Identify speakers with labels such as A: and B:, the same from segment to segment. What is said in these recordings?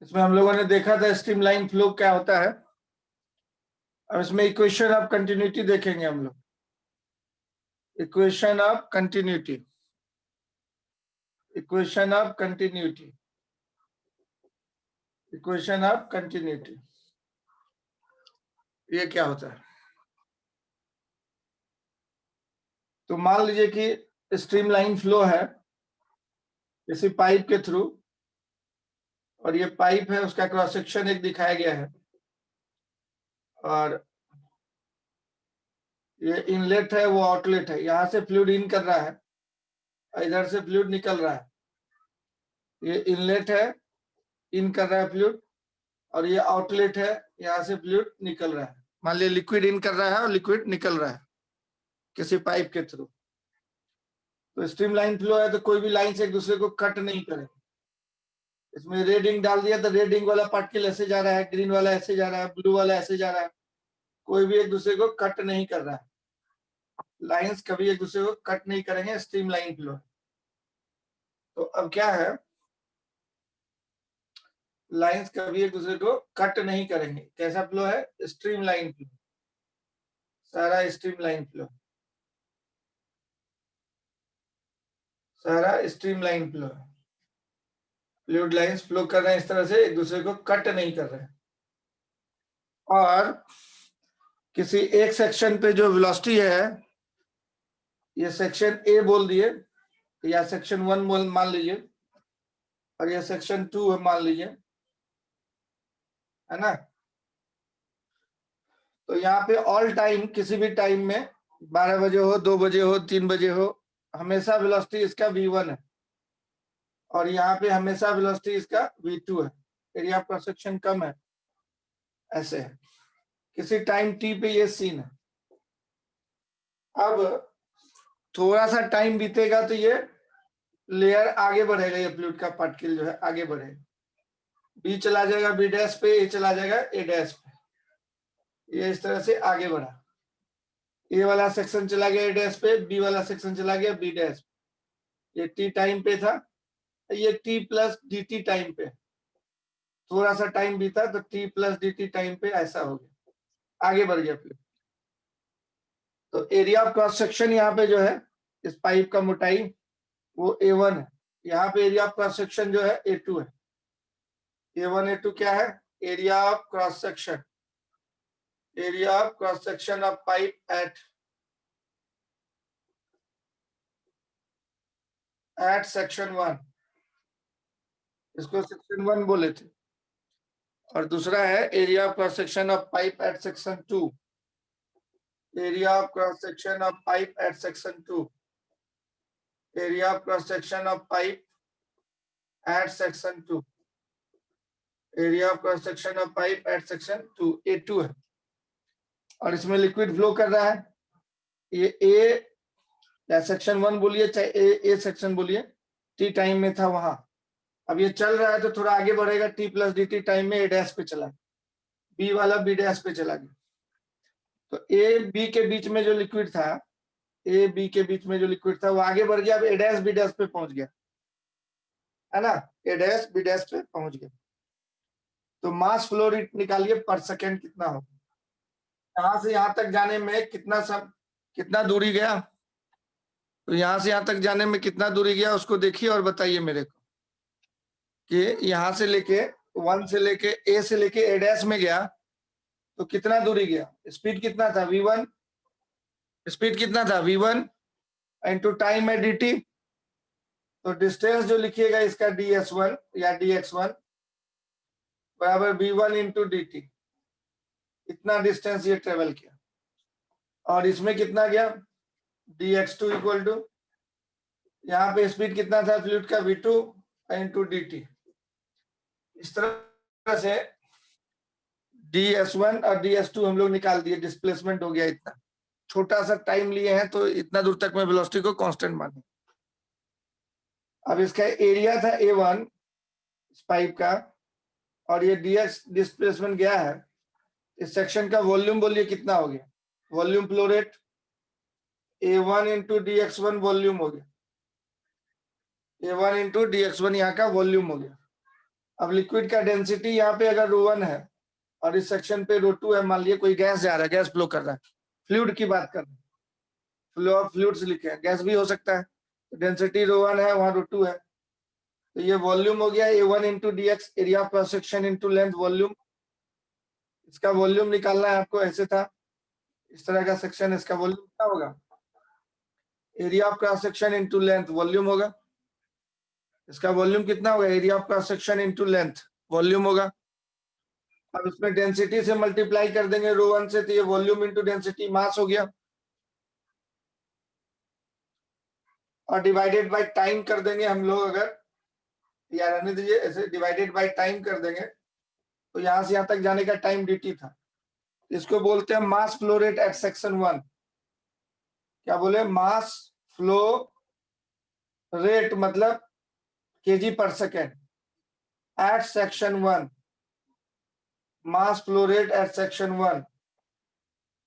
A: इसमें हम लोगों ने देखा था स्ट्रीमलाइन फ्लो क्या होता है। अब इसमें इक्वेशन ऑफ कंटिन्यूटी देखेंगे हम लोग। Equation of continuity, equation of continuity, equation of continuity, ये क्या होता है? तो मान लीजिए कि स्ट्रीमलाइन फ्लो है किसी पाइप के थ्रू, और ये पाइप है, उसका क्रॉस सेक्शन एक दिखाया गया है, और ये इनलेट है, वो आउटलेट है। यहाँ से फ्लूइड इन कर रहा है, इधर से फ्लूइड निकल रहा है। ये इनलेट है, इन कर रहा है फ्लूइड, और ये आउटलेट है, यहाँ से फ्लूइड निकल रहा है। मान लीजिए लिक्विड इन कर रहा है और लिक्विड निकल रहा है किसी पाइप के थ्रू। तो स्ट्रीमलाइन फ्लो है तो कोई भी लाइन से एक दूसरे को कट नहीं करें। इसमें रेड इंक डाल दिया तो रेड इंक वाला पार्टिकल ऐसे जा रहा है, ग्रीन वाला ऐसे जा रहा है, ब्लू वाला ऐसे जा रहा है। कोई भी एक दूसरे को कट नहीं कर रहा है। लाइंस कभी एक दूसरे को कट नहीं करेंगे, स्ट्रीमलाइन फ्लो। तो अब क्या है, लाइंस कभी एक दूसरे को कट नहीं करेंगे। कैसा फ्लो है? स्ट्रीमलाइन फ्लो, सारा स्ट्रीमलाइन फ्लो, सारा स्ट्रीमलाइन फ्लो है। फ्लूइड लाइंस फ्लो कर रहे हैं इस तरह से, एक दूसरे को कट नहीं कर रहे हैं। और किसी एक सेक्शन पे जो वेलोसिटी है, ये सेक्शन ए बोल दिए, या सेक्शन 1 मान लीजिए, और ये सेक्शन 2 है मान लीजिए, है ना। तो यहाँ पे ऑल टाइम, किसी भी टाइम में 12 बजे हो, 2 बजे हो, 3 बजे हो, हमेशा वेलोसिटी इसका v1 है, और यहाँ पे हमेशा वेलोसिटी इसका v2 है। एरिया ऑफ क्रॉस सेक्शन कम है, ऐसे है। किसी टाइम t पे ये सीन है। अब थोड़ा सा टाइम बीतेगा तो ये लेयर आगे बढ़ेगा, ये फ्लूइड का पार्टिकल जो है आगे बढ़ेगा, बी चला जाएगा बी डैश पे, ए चला जाएगा ए डैश पे, ये इस तरह से आगे बढ़ा। ए वाला सेक्शन चला गया ए डैश पे, बी वाला सेक्शन चला गया बी डैश पे। ये टी टाइम पे था, ये T plus D T time पे। थोड़ा सा टाइम बीता तो T plus D T time पे ऐसा हो गया, आगे बढ़ गया फ्लूइड। तो एरिया ऑफ क्रॉस सेक्शन यहाँ पे जो है, इस पाइप का मोटाई वो A1 है। यहाँ पे एरिया ऑफ क्रॉस सेक्शन जो है A2 है। A1 A2 क्या है? Area of cross section, area of cross section of pipe at section 1, इसको सेक्शन 1 बोले थे। और दूसरा है area of cross section of pipe at section 2, area of cross section of pipe at section 2, area of cross section of pipe at section 2, area of cross section of pipe at section 2, A2 है। और इसमें liquid flow कर रहा है, ये ए या section 1 बोलिए चाहे ए सेक्शन बोलिए, टी टाइम में था वहां। अब ये चल रहा है तो थोड़ा आगे बढ़ेगा, T plus D T time में ए डैश पे चला, बी वाला बी डैश पे चला गया। तो ए बी के बीच में जो लिक्विड था, ए बी के बीच में जो लिक्विड था वो आगे बढ़ गया, अब ए डैश बी डैश पे पहुंच गया, है ना। ए डैश बी डैश पे पहुंच गया। तो मास फ्लो रेट निकालिए पर सेकेंड कितना हो, यहां से यहां तक जाने में कितना दूरी गया। तो यहां से यहां तक जाने में कितना दूरी गया उसको देखिए और बताइए मेरे को कि यहां से लेके 1 से लेके ए से लेके ए डैश में गया तो कितना दूरी गया। स्पीड कितना था v1, स्पीड कितना था v1 इंटू टाइम है dt। तो डिस्टेंस जो लिखिएगा इसका ds1 या dx1 बराबर v1 इंटू dt, इतना डिस्टेंस ये ट्रेवल किया। और इसमें कितना गया, dx2 इक्वल टू, यहाँ पे स्पीड कितना था फ्लूइड का v2 इंटू dt। इस तरह से ds1 और ds2 हम लोग निकाल दिए, डिस्प्लेसमेंट हो गया इतना। छोटा सा टाइम लिए हैं तो इतना दूर तक में वेलोसिटी को कांस्टेंट माने। अब इसका एरिया था A1 इस पाइप का, और ये dx डिस्प्लेसमेंट गया है। इस सेक्शन का वॉल्यूम बोलिए कितना हो गया, volume flow rate A1 into dx1 volume हो गया, A1 इंटू dx1 यहाँ का वॉल्यूम हो गया। अब लिक्विड का डेंसिटी यहाँ पे अगर ρ1 है और इस सेक्शन पे ρ2 है, मान लिया कोई गैस जा रहा है, गैस फ्लो कर रहा है, फ्लूइड की बात कर रहे हैं, फ्लो ऑफ फ्लूइड्स लिखे हैं, गैस भी हो सकता है, तो डेंसिटी ρ1 है, वहां ρ2 है, तो ये वॉल्यूम हो गया A1 into dx, area of cross section into length volume. इसका वॉल्यूम निकालना है आपको, ऐसे था, इस तरह का सेक्शन, इसका वॉल्यूम क्या होगा, area of cross section into length volume होगा। इसका वॉल्यूम कितना होगा, area of cross section into length volume होगा। अब इसमें डेंसिटी से मल्टीप्लाई कर देंगे ρ1 से, तो ये वॉल्यूम इंटू डेंसिटी मास हो गया, और डिवाइडेड बाय टाइम कर देंगे हम लोग, अगर या रहने दीजिए, ऐसे डिवाइडेड बाय टाइम कर देंगे, तो यहां से यहां तक जाने का टाइम dt था, इसको बोलते हैं mass flow rate at section 1। क्या बोले, मास फ्लो रेट मतलब KG per second at section 1, mass flow rate at section 1,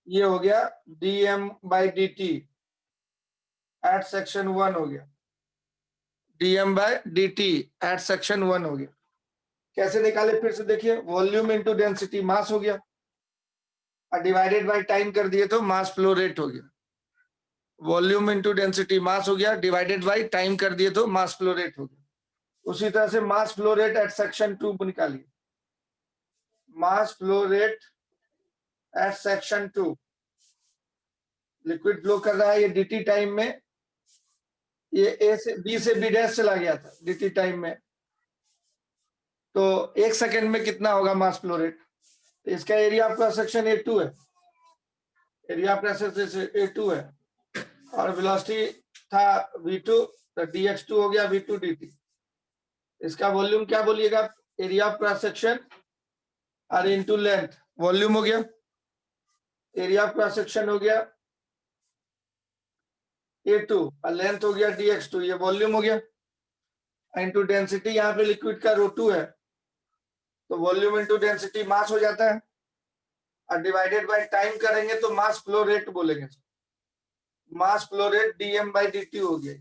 A: ये हो गया dm/dt एट सेक्शन 1 हो गया, dm/dt एट सेक्शन 1 हो गया। कैसे निकाले, फिर से देखिए, वॉल्यूम इंटू डेंसिटी मास हो गया, और डिवाइडेड बाय टाइम कर दिए तो मास फ्लो रेट हो गया। वॉल्यूम इंटू डेंसिटी मास हो गया, डिवाइडेड बाय टाइम कर दिए तो मास फ्लो रेट हो गया। उसी तरह से mass flow rate at section 2 निकालिए, mass flow rate at section 2, liquid flow कर रहा है, ये dt टाइम में, ये a से b से b डैश चला गया था dt टाइम में, तो 1 सेकंड में कितना होगा मास फ्लो रेट, तो इसका area of cross section A2 है, area of cross section A2 है, और वेलोसिटी था v2, तो dx2 हो गया v2 dt। इसका वॉल्यूम क्या बोलिएगा, एरिया ऑफ क्रॉस सेक्शन और इनटू लेंथ वॉल्यूम हो गया, एरिया ऑफ क्रॉस सेक्शन हो गया A2 और लेंथ हो गया dx2, ये वॉल्यूम हो गया, इनटू डेंसिटी, यहाँ पे लिक्विड का ρ2 है, तो वॉल्यूम इनटू डेंसिटी मास हो जाता है, और डिवाइडेड बाय टाइम करेंगे तो मास फ्लो रेट बोलेंगे, मास फ्लो रेट dm/dt हो गया,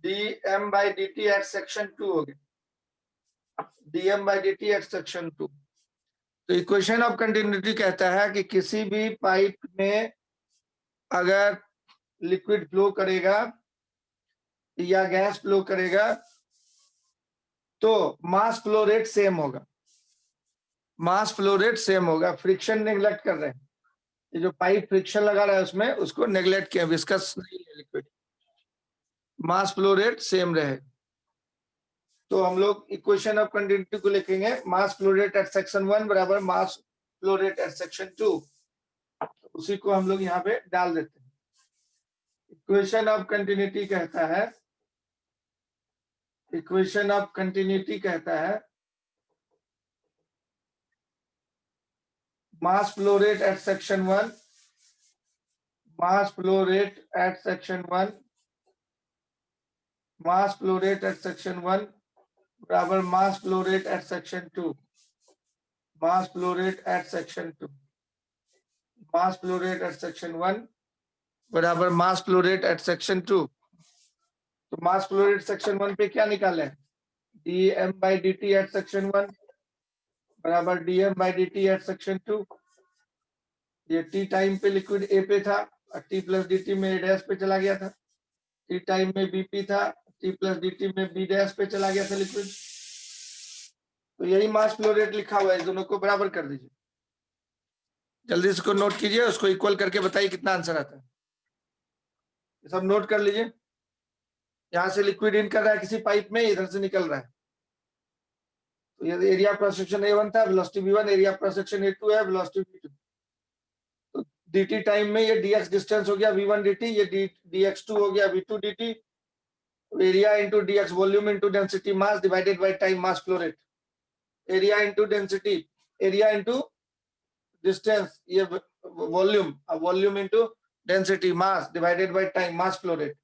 A: dm/dt एट सेक्शन 2 हो गया, dm/dt एट सेक्शन 2। तो इक्वेशन ऑफ कंटिन्यूटी कहता है कि किसी भी पाइप में अगर लिक्विड फ्लो करेगा या गैस फ्लो करेगा तो मास फ्लो रेट सेम होगा, मास फ्लो रेट सेम होगा। फ्रिक्शन नेग्लेक्ट कर रहे हैं, ये जो पाइप फ्रिक्शन लगा रहा है उसमें, उसको नेग्लेक्ट किया, विस्कस नहीं है liquid, mass flow rate same रहे। तो हम लोग इक्वेशन ऑफ कंटिन्यूटी को लिखेंगे, mass flow rate at section 1 बराबर mass flow rate at section 2, उसी को हम लोग यहाँ पे डाल देते हैं। इक्वेशन ऑफ कंटिन्यूटी कहता है, इक्वेशन ऑफ कंटिन्यूटी कहता है mass flow rate at section 1, mass flow rate at section 1, mass flow rate at section 1 बराबर mass flow rate at section 2, mass flow rate at section 2, mass flow rate at section 1 बराबर mass flow rate at section 2। तो mass flow rate section 1 पे क्या निकाले, dm/dt eight section 1 बराबर dm/dt eight section 2। ये t time पे liquid A पे था, और t प्लस dt में A डैश पे चला गया था, t टाइम में BP था, t प्लस dt में B डैश पे चला गया था लिक्विड, तो यही मास फ्लो रेट लिखा हुआ है, दोनों को बराबर कर दीजिए। जल्दी इसको नोट कीजिए, उसको इक्वल करके बताइए कितना आंसर आता है, सब नोट कर लीजिए। यहाँ से लिक्विड इन कर रहा है किसी पाइप में, इधर से निकल रहा है, तो ये एरिया क्रॉस सेक्शन A1 था, velocity v1, area cross section A2 है, वेलोसिटी v2, तो dt टाइम में ये dx डिस्टेंस हो गया v1 dt, ये dx2 हो गया v2 dt, area into dx volume into density mass divided by time mass flow rate, area into density, area into distance, ये volume, volume into density mass divided by time mass flow rate.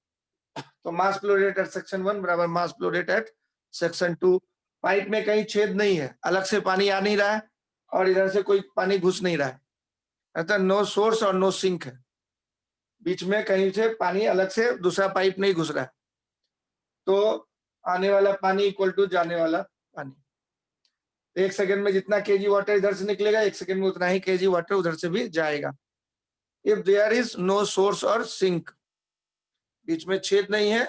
A: तो mass flow rate at section 1 बराबर mass flow rate at section 2। Pipe में कहीं छेद नहीं है, अलग से पानी आ नहीं रहा है, और इधर से कोई पानी घुस नहीं रहा है, अतः नो सोर्स और नो सिंक है, बीच में कहीं से पानी अलग से दूसरा पाइप नहीं घुस रहा है, तो आने वाला पानी इक्वल टू जाने वाला पानी। 1 सेकंड में जितना केजी वाटर इधर से निकलेगा 1 सेकंड में उतना ही केजी वाटर उधर से भी जाएगा। If there is no source और सिंक, बीच में छेद नहीं है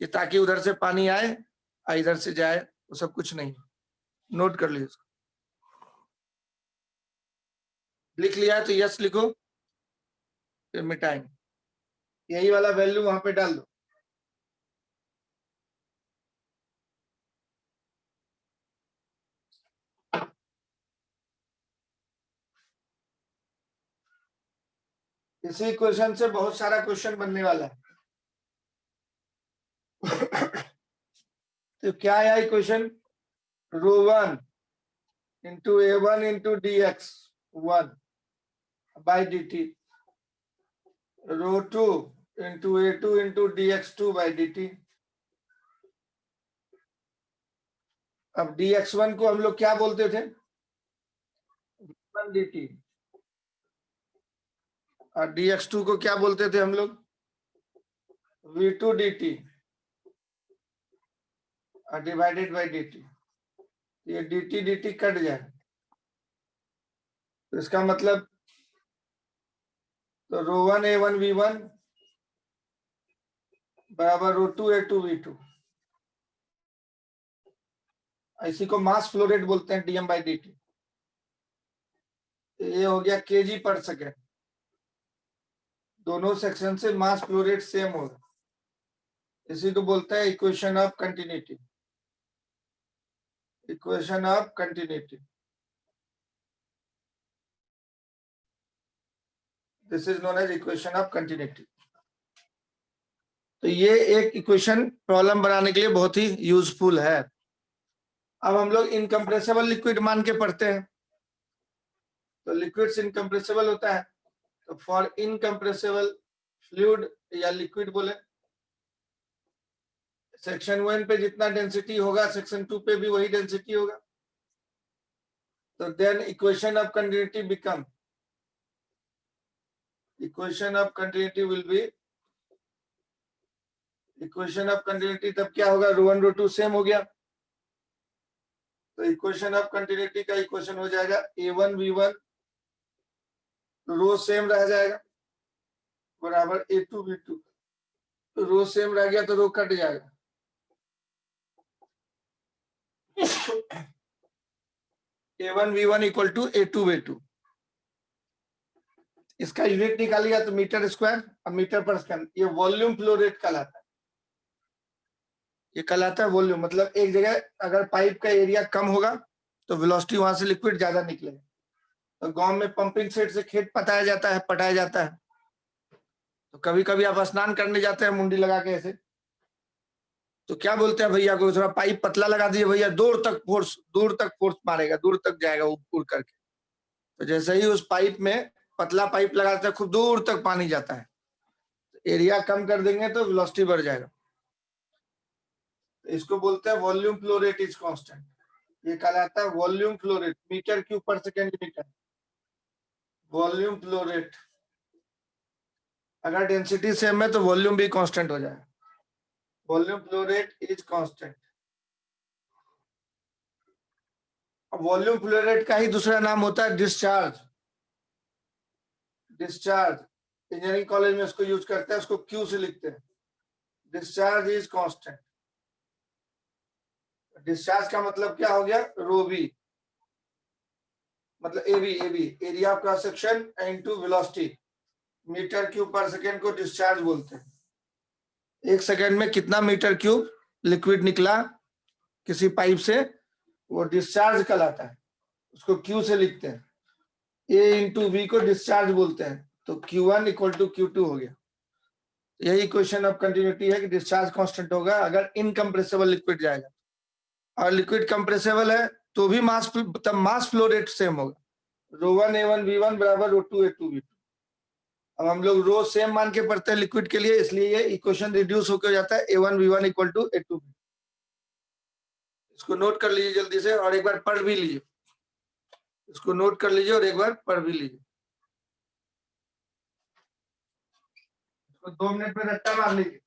A: कि ताकि उधर से पानी आए और इधर से जाए, वो सब कुछ नहीं। नोट कर लीजिए। लिख लिया है तो यस लिखो, फिर मिटाएंगे। यही वाला वैल्यू वहां पे डाल दो। इसी क्वेश्चन से बहुत सारा क्वेश्चन बनने वाला है। तो क्या है question? Rho 1 into A1 into dx1 by dt, rho 2 into A2 into dx2 by dt। अब dx1 को हम लोग क्या बोलते थे? v1 dt। और dx2 को क्या बोलते थे हम लोग? v2 dt और डिवाइडेड बाई dt। ये dt dt कट जाए, तो इसका मतलब तो रो 1 A1 V1 बराबर रो 2 A2 V2। इसी को मास फ्लो रेट बोलते हैं, dm बाई dt। ये हो गया केजी पर सेकेंड। दोनों सेक्शन से मास फ्लो रेट सेम होगा, इसी को बोलते हैं equation of continuity. Equation of continuity, this is known as equation of continuity. तो ये एक इक्वेशन प्रॉब्लम बनाने के लिए बहुत ही यूजफुल है। अब हम लोग इनकम्प्रेसिबल लिक्विड मान के पढ़ते हैं, तो लिक्विड्स इनकम्प्रेसिबल होता है। तो फॉर इनकम्प्रेसिबल फ्लूइड या लिक्विड बोले, सेक्शन 1 पे जितना डेंसिटी होगा सेक्शन 2 पे भी वही डेंसिटी होगा। तो then equation of continuity become, equation of continuity will be, equation of continuity तब क्या होगा? रो 1 रो 2 सेम हो गया, तो इक्वेशन ऑफ कंटिन्यूटी का इक्वेशन हो जाएगा A1 V1, रो सेम रह जाएगा, बराबर A2 V2। तो रो सेम रह गया तो रो कट जाएगा। A1 V1 equal to A2 V2। इसका यूनिट निकालिएगा तो मीटर स्क्वायर, अब मीटर पर सेकंड। ये वॉल्यूम फ्लो रेट कहलाता है। ये कहलाता है वॉल्यूम, मतलब एक जगह अगर पाइप का एरिया कम होगा तो वेलोसिटी वहां से लिक्विड ज्यादा निकलेगा। तो गांव में पंपिंग सेट से खेत पटाया जाता है, तो कभी कभी आप स्नान करने जाते हैं मुंडी लगा के ऐसे, तो क्या बोलते हैं भैया को, थोड़ा पाइप पतला लगा दीजिए भैया, दूर तक फोर्स मारेगा, दूर तक जाएगा उड़ करके। तो जैसे ही उस पाइप में पतला पाइप लगाते हैं खूब दूर तक पानी जाता है, एरिया कम कर देंगे तो वेलोसिटी बढ़ जाएगा। तो इसको बोलते हैं volume flow rate is constant. ये कहलाता है volume flow rate, meter cube per second meter. Volume flow rate, अगर डेंसिटी सेम है तो वॉल्यूम भी कांस्टेंट हो जाएगा। Volume flow rate is constant. Volume flow rate का ही दूसरा नाम होता है डिस्चार्ज। डिस्चार्ज इंजीनियरिंग कॉलेज में इसको यूज करते हैं, उसको क्यू से लिखते हैं। Discharge is constant. डिस्चार्ज का मतलब क्या हो गया? रो बी, मतलब AB area of cross section into velocity, metre cube per second को डिस्चार्ज बोलते हैं। 1 सेकेंड में कितना मीटर क्यूब लिक्विड निकला किसी पाइप से, वो डिस्चार्ज कहलाता है, उसको क्यू से लिखते हैं। ए इंटू वी को डिस्चार्ज बोलते हैं, तो Q1 इक्वल टू Q2 हो गया। यही इक्वेशन ऑफ कंटिन्यूटी है कि डिस्चार्ज कांस्टेंट होगा अगर इनकम्प्रेसिबल लिक्विड जाएगा, और लिक्विड कंप्रेसिबल है तो भी मास फ्लो रेट सेम होगा। रो 1 A1 V1 बराबर रो 2 A2 V2। अब हम लोग रो सेम मान के पढ़ते हैं लिक्विड के लिए, इसलिए ये इक्वेशन रिड्यूस होकर जाता है A1 V1 equal to A2 V2। इसको नोट कर लीजिए जल्दी से और एक बार पढ़ भी लीजिए। इसको नोट कर लीजिए और एक बार पढ़ भी लीजिए। 2 मिनट में रट्टा मार लीजिए।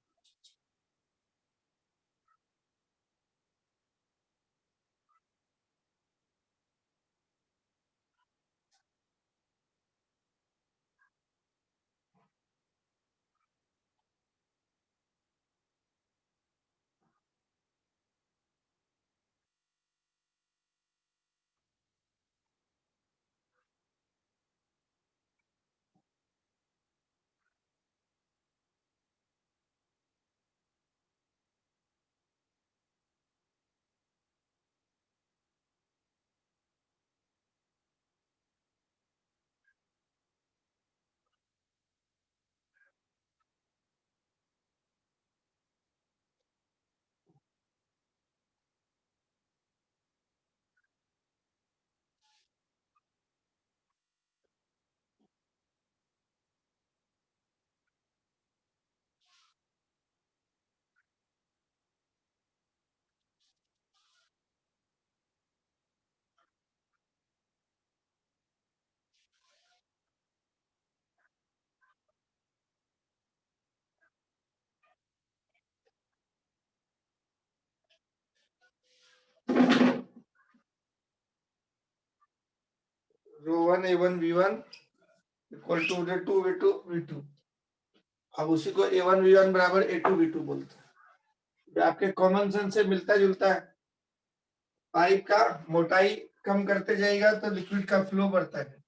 A: ρ1 a1 v1 equal to a2 v2 v2। अब उसी को a1 v1 बराबर a2 v2 बोलते हैं। ये आपके कॉमन सेंस से मिलता जुलता है। पाइप का मोटाई कम करते जाएगा तो लिक्विड का फ्लो बढ़ता है।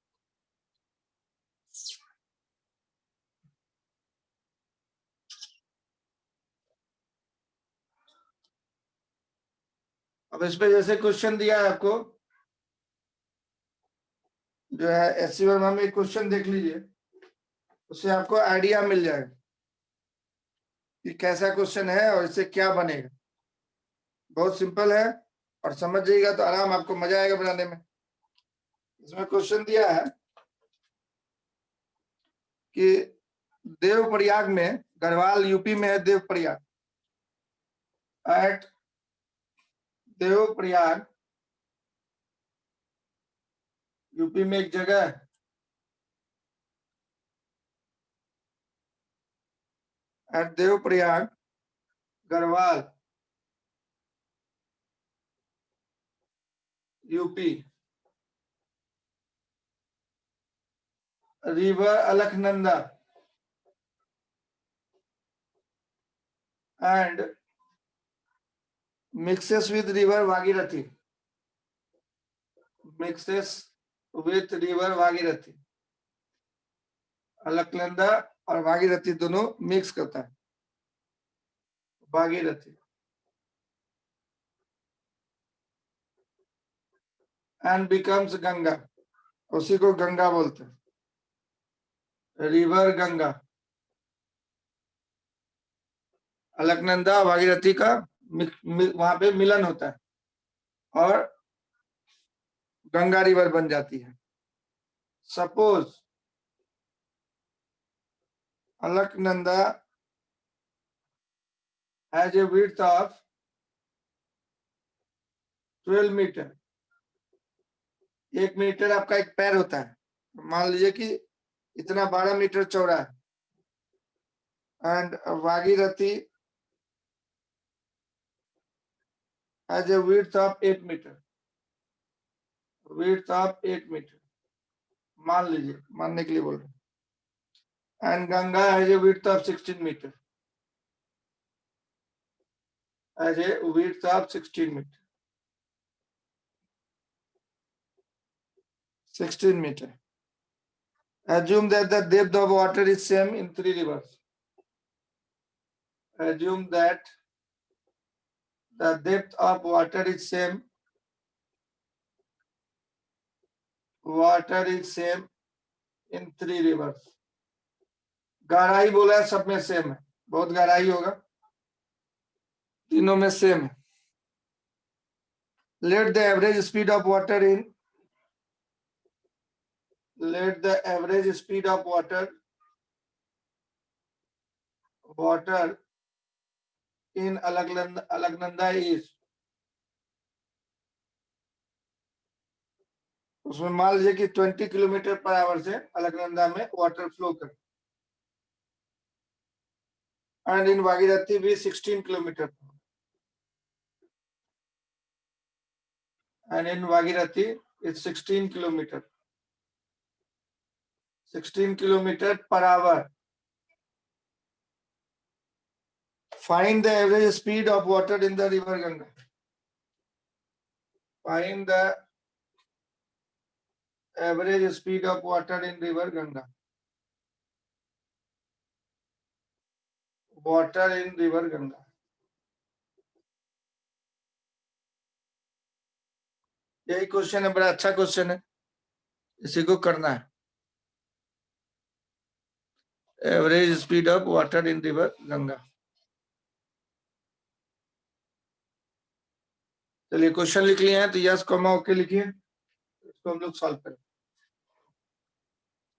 A: अब इसमें जैसे क्वेश्चन दिया है आपको, जो है एससी वर्मा में क्वेश्चन देख लीजिए, उससे आपको आइडिया मिल जाएगा कि कैसा क्वेश्चन है और इससे क्या बनेगा। बहुत सिंपल है और समझ जाइएगा तो आराम, आपको मजा आएगा बनाने में। इसमें क्वेश्चन दिया है कि देवप्रयाग में, गढ़वाल यूपी में है देवप्रयाग, एट देवप्रयाग यूपी में एक जगह है, at Devprayag Garhwal UP, river Alaknanda and mixes with river Bhagirathi, mixes with river Bhagirathi, Alaknanda और भागीरथी दोनों मिक्स करता है, भागीरथी, and becomes गंगा, उसी को गंगा बोलते हैं, रिवर गंगा। अलकनंदा भागीरथी का वहां पे मिलन होता है और गंगा रिवर बन जाती है। Suppose Alaknanda has a width of 12 metre, 1 metre आपका एक पैर होता है, मान लीजिए कि इतना 12 मीटर चौड़ा है। And Bhagirathi has a width of 8 metre, width of 8 metre, मान लीजिए, मानने के लिए बोल रहे हैं। And Ganga has a width of 16 metre, has a width of 16 metre, 16 meter. Assume that the depth of water is same in 3 rivers. Assume that the depth of water is same. Water is same in 3 rivers. गहराई बोला है, सब में same है, बहुत गहराई होगा, तीनों में सेम है। Let the average speed of water in, let the average speed of water in Alaknanda is, उसमें मान लीजिए कि 20 किलोमीटर पर आवर से अलकनंदा में वाटर फ्लो कर, एंड इन भागीरथी भी 16 kilometre, and in Bhagirathi is 16 kilometre, 16 kilometre per hour. Find the average speed of water in the river Ganga, find the average speed of water in river Ganga, water in river Ganga. यही question है, बड़ा अच्छा question है, इसी को करना है। Average speed of water in river Ganga. चलिए क्वेश्चन लिख लिए हैं तो यस कॉमा ओके लिखिए, इसको हम लोग सॉल्व करें।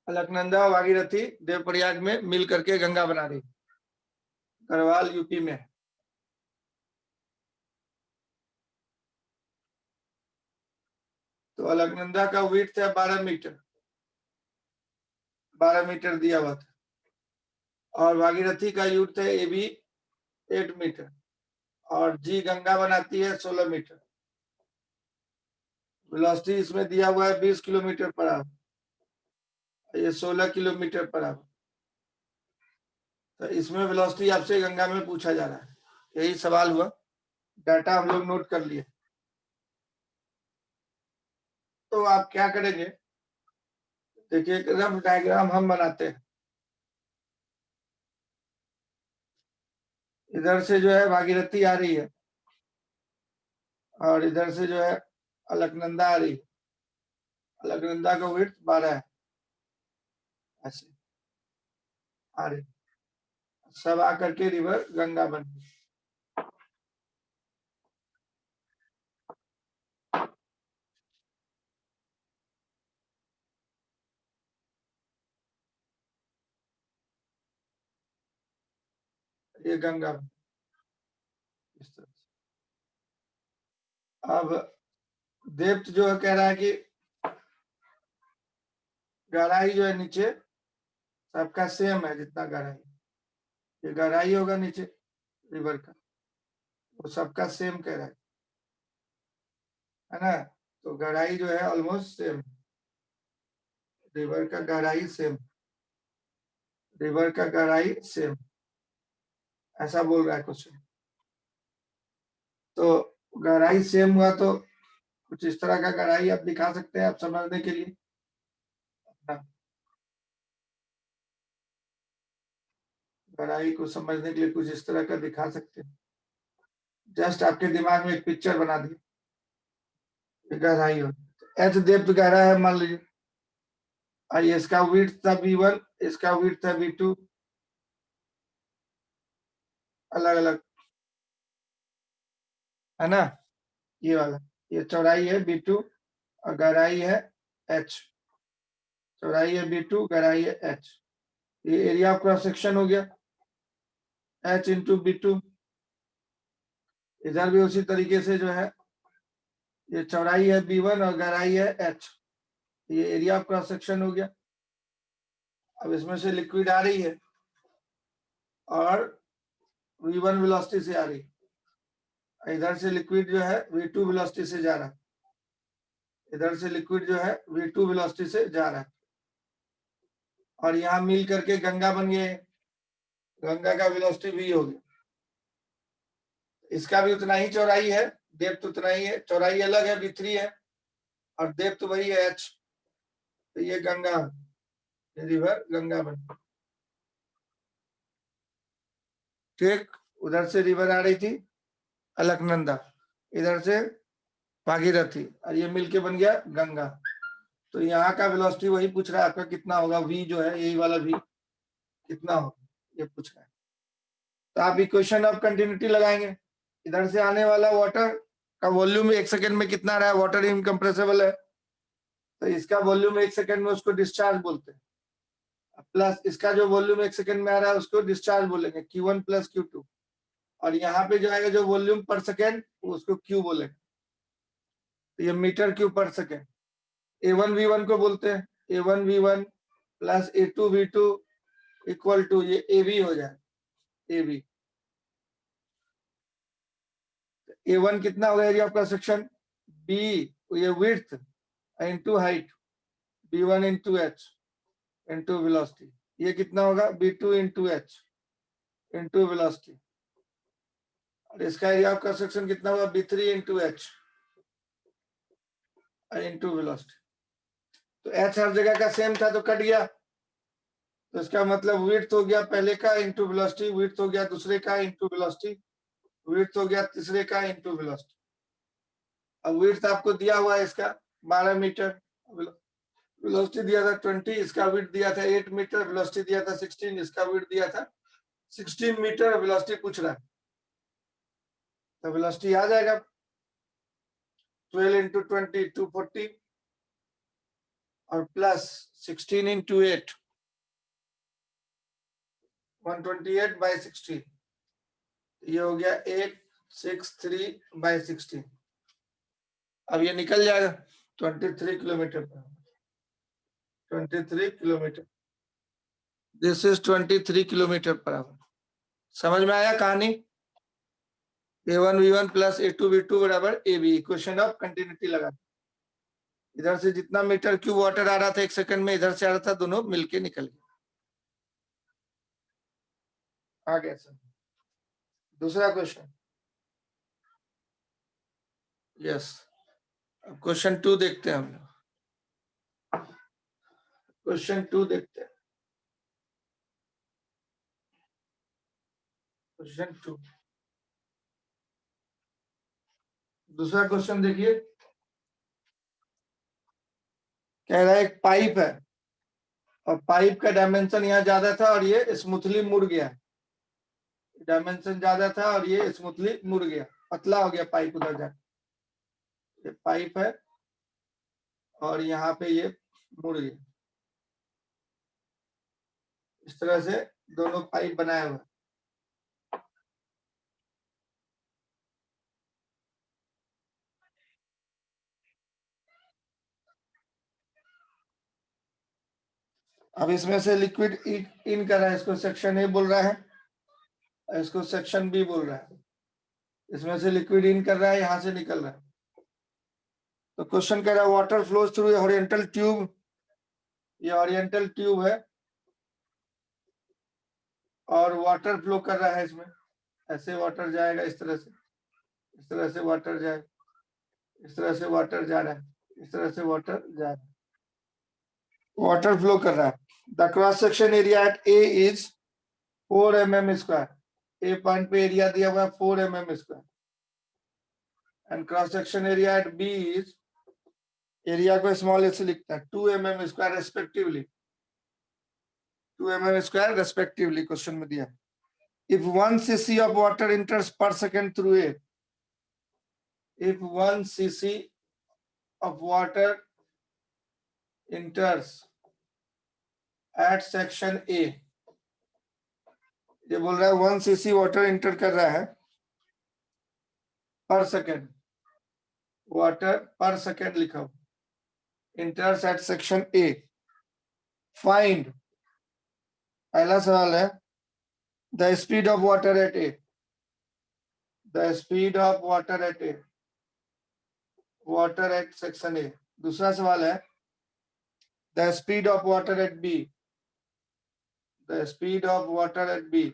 A: अलकनंदा और भागीरथी देवप्रयाग में मिल करके गंगा बना रही, गढ़वाल यूपी में। तो अलकनंदा का विड्थ है 12 मीटर, 12 मीटर दिया हुआ था, और भागीरथी का युद्ध है ए बी 8 मीटर, और जी गंगा बनाती है 16 मीटर। वेलोसिटी इसमें दिया हुआ है 20 किलोमीटर पर आवर, ये 16 किलोमीटर पर आवर। तो इसमें वेलोसिटी आपसे गंगा में पूछा जा रहा है, यही सवाल हुआ। डाटा हम लोग नोट कर लिए। तो आप क्या करेंगे, देखिए एक रफ डायग्राम हम बनाते हैं। इधर से जो है भागीरथी आ रही है और इधर से जो है अलकनंदा आ रही है। अलकनंदा का विड्थ 12 है, ऐसे आ रही, सब आकर के रिवर गंगा बन गई। ये गंगा बन गई इस तरह से। अब डेप्थ जो है कह रहा है कि गहराई जो है नीचे सबका सेम है, जितना गहराई, ये गहराई होगा नीचे रिवर का, वो सबका सेम कह रहा है ना। तो गहराई जो है ऑलमोस्ट सेम, रिवर का गहराई सेम, रिवर का गहराई सेम, ऐसा बोल रहा है क्वेश्चन। तो गहराई सेम हुआ तो कुछ इस तरह का गहराई आप दिखा सकते हैं, आप समझने के लिए। गहराई को समझने के लिए कुछ इस तरह का दिखा सकते हैं। जस्ट आपके दिमाग में एक पिक्चर बना दी, गहराई हो, एच डेप्थ गहरा है मान लीजिए, आइए इसका विड्थ था V1, इसका विड्थ था V2, अलग अलग है ना। ये वाला, ये चौड़ाई है B2 और गहराई है H, चौड़ाई है B2, गहराई है H। ये एरिया ऑफ क्रॉस सेक्शन हो गया H इंटू B2। इधर भी उसी तरीके से जो है, ये चौड़ाई है B1 और गहराई है H, ये एरिया ऑफ क्रॉस सेक्शन हो गया। अब इसमें से लिक्विड आ रही है और V1 वेलोसिटी से आ रही है, इधर से लिक्विड जो है V2 वेलोसिटी से जा रहा है, इधर से लिक्विड जो है V2 वेलोसिटी से जा रहा है, और यहाँ मिल करके गंगा बन गए, गंगा का वेलोसिटी V हो गया। इसका भी उतना ही चौड़ाई है, डेप्थ उतना ही है, चौड़ाई अलग है V3 है और डेप्थ वही है H। तो ये गंगा, ये रिवर गंगा बन गई। ठीक, उधर से रिवर आ रही थी अलकनंदा, इधर से भागीरथी, और ये मिलके बन गया गंगा। तो यहाँ का वेलोसिटी वही पूछ रहा है आपका, कितना होगा V जो है, यही वाला V कितना होगा, ये पूछ रहा है। तो आप इक्वेशन ऑफ कंटिन्यूटी लगाएंगे, इधर से आने वाला वाटर का वॉल्यूम 1 सेकंड में कितना रहा है, वाटर इनकम्प्रेसिबल है, तो इसका वॉल्यूम 1 सेकंड में उसको डिस्चार्ज बोलते हैं, प्लस इसका जो वॉल्यूम 1 सेकंड में आ रहा है उसको डिस्चार्ज बोलेंगे, Q1 प्लस Q2, और यहाँ पे जो आएगा जो वॉल्यूम पर सेकेंड उसको Q बोलेंगे। तो ये metre cube per second. A1 V1 को बोलते हैं, A1 V1 plus A2 V2 equal to ये AB हो जाए, AB। A1 कितना होगा area of cross section, B ये width into height, B1 into H into velocity, ये कितना होगा B2 into H into velocity, और इसका एरिया ऑफ क्रॉस सेक्शन कितना होगा B3 into H into velocity. तो H हर जगह का सेम था तो कट गया, तो इसका मतलब विड्थ हो गया पहले का इंटू वेलोसिटी, विड्थ हो गया दूसरे का इंटू वेलोसिटी, विड्थ हो गया तीसरे का इंटू वेलोसिटी। अब विड्थ आपको दिया हुआ है इसका 12 मीटर, वेलोसिटी दिया था 20, इसका विड्थ दिया था 8 मीटर, वेलोसिटी दिया था 16, इसका विड्थ दिया था 16 मीटर, वेलोसिटी पूछ रहा है। तो वेलोसिटी आ जाएगा 12 इंटू 20 240 और प्लस 16 इंटू 8 128 बाई 16, ये हो गया 863 बाई 16। अब ये निकल जाएगा 23 किलोमीटर पर, 23 kilometre, this is 23 kilometre per hour. समझ में आया कहानी। A1 V1 plus A2 V2 बराबर AB, इक्वेशन ऑफ कंटिन्यूटी लगा। इधर से जितना मीटर क्यूब वाटर आ रहा था 1 सेकंड में, इधर से आ रहा था, दोनों मिलके निकल गए। आ गया सर। दूसरा क्वेश्चन। यस, अब क्वेश्चन 2 देखते हैं हम लोग। क्वेश्चन 2 देखते हैं। क्वेश्चन 2, दूसरा क्वेश्चन देखिए। कह रहा है एक पाइप है और पाइप का डायमेंशन यहाँ ज्यादा था और ये स्मूथली मुड़ गया। डायमेंशन ज्यादा था और ये स्मूथली मुड़ गया, पतला हो गया पाइप उधर जाके। ये पाइप है और यहाँ पे ये मुड़ गया। इस तरह से दोनों पाइप बनाया हुआ है। अब इसमें से लिक्विड इन कर रहा है, इसको सेक्शन ए बोल रहा है, इसको सेक्शन बी बोल रहा है। इसमें से लिक्विड इन कर रहा है, यहां से निकल रहा है। तो क्वेश्चन कह रहा है water flows through a horizontal tube. ये हॉरिजॉन्टल ट्यूब है और वाटर फ्लो कर रहा है इसमें। ऐसे वाटर जाएगा, इस तरह से, इस तरह से वाटर जाएगा, इस तरह से वाटर जा रहा है, इस तरह से वाटर जा रहा है, वाटर फ्लो कर रहा है। The cross section area at A is 4 mm square. A point पे एरिया दिया हुआ है 4 mm square and cross section area at B is, area को स्मॉल ए से लिखते हैं, 2 mm square respectively, 2 mm square respectively question में दिया। If 1 cc of water enters per second through A, if 1 cc of water enters at section A, ये बोल रहा है 1 cc वाटर इंटर कर रहा है पर सेकेंड, वाटर पर सेकेंड लिखा हो, enters at section A. Find, पहला सवाल है the speed of water at A, the speed of water at A, water at section A. दूसरा सवाल है the speed of water at B, the speed of water at B,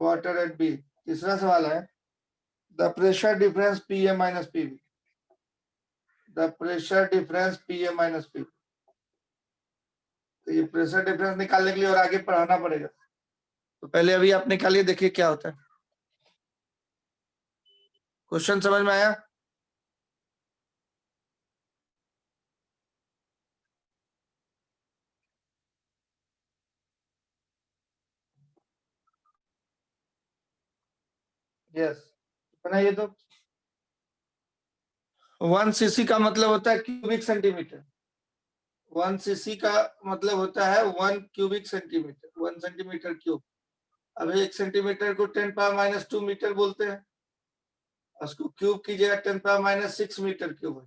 A: water at B. तीसरा सवाल है the pressure difference P A minus P B, the pressure difference P A minus P. तो ये pressure difference निकालने के लिए और आगे पढ़ाना पड़ेगा, तो पहले अभी आप निकालिए, देखिए क्या होता है। क्वेश्चन समझ में आया? यस, बनाइए। तो 1 cc का मतलब होता है क्यूबिक सेंटीमीटर। 1 cc का मतलब होता है 1 क्यूबिक सेंटीमीटर, 1 सेंटीमीटर क्यूब। अब 1 सेंटीमीटर को 10 पावर माइनस 2 मीटर बोलते हैं, उसको क्यूब कीजिएगा 10 पावर माइनस 6 मीटर क्यूब है।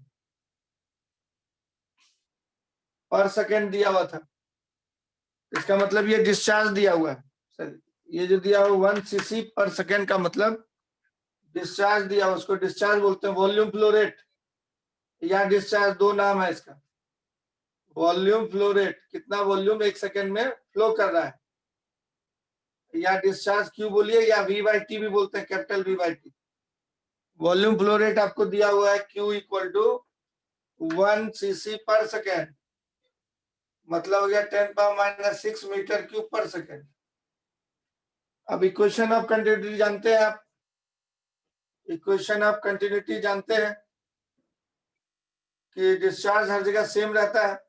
A: पर सेकेंड दिया हुआ था, इसका मतलब ये डिस्चार्ज दिया हुआ है सर। ये जो दिया हुआ 1 cc पर सेकेंड का मतलब डिस्चार्ज दिया हुआ, उसको डिस्चार्ज बोलते हैं। वॉल्यूम फ्लो रेट या डिस्चार्ज, दो नाम है इसका। वॉल्यूम फ्लो रेट, कितना वॉल्यूम 1 सेकेंड में फ्लो कर रहा है, या डिस्चार्ज क्यू बोलिए, या वी बाई टी भी बोलते हैं, capital V by T. Volume flow rate आपको दिया हुआ है क्यू इक्वल टू 1 cc पर सेकेंड, मतलब हो गया 10 power minus 6 metre cube per second. अब इक्वेशन ऑफ कंटिन्यूटी जानते हैं आप, इक्वेशन ऑफ कंटिन्यूटी जानते हैं कि डिस्चार्ज हर जगह सेम रहता है।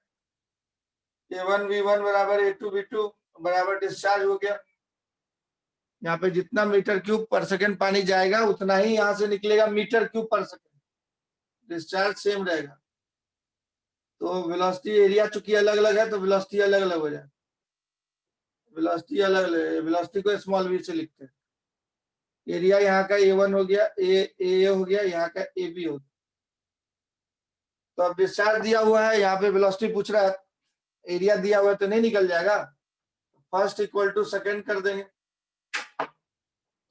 A: A1V1 बराबर A2V2 बराबर डिस्चार्ज हो गया। यहाँ पे जितना मीटर क्यूब पर सेकेंड पानी जाएगा उतना ही यहाँ से निकलेगा metre cube per second. Discharge same रहेगा, तो वेलोसिटी एरिया चूंकि अलग अलग है तो वेलोसिटी अलग अलग हो जाए, वेलोसिटी अलग अलग, वेलोसिटी को स्मॉल वी से लिखते हैं। एरिया यहाँ का A1 हो गया, ए हो गया, यहाँ का AB हो गया। तो अब डिस्चार्ज दिया हुआ है, यहाँ पे वेलोसिटी पूछ रहा है, एरिया दिया हुआ है तो नहीं निकल जाएगा। फर्स्ट इक्वल टू सेकेंड कर देंगे,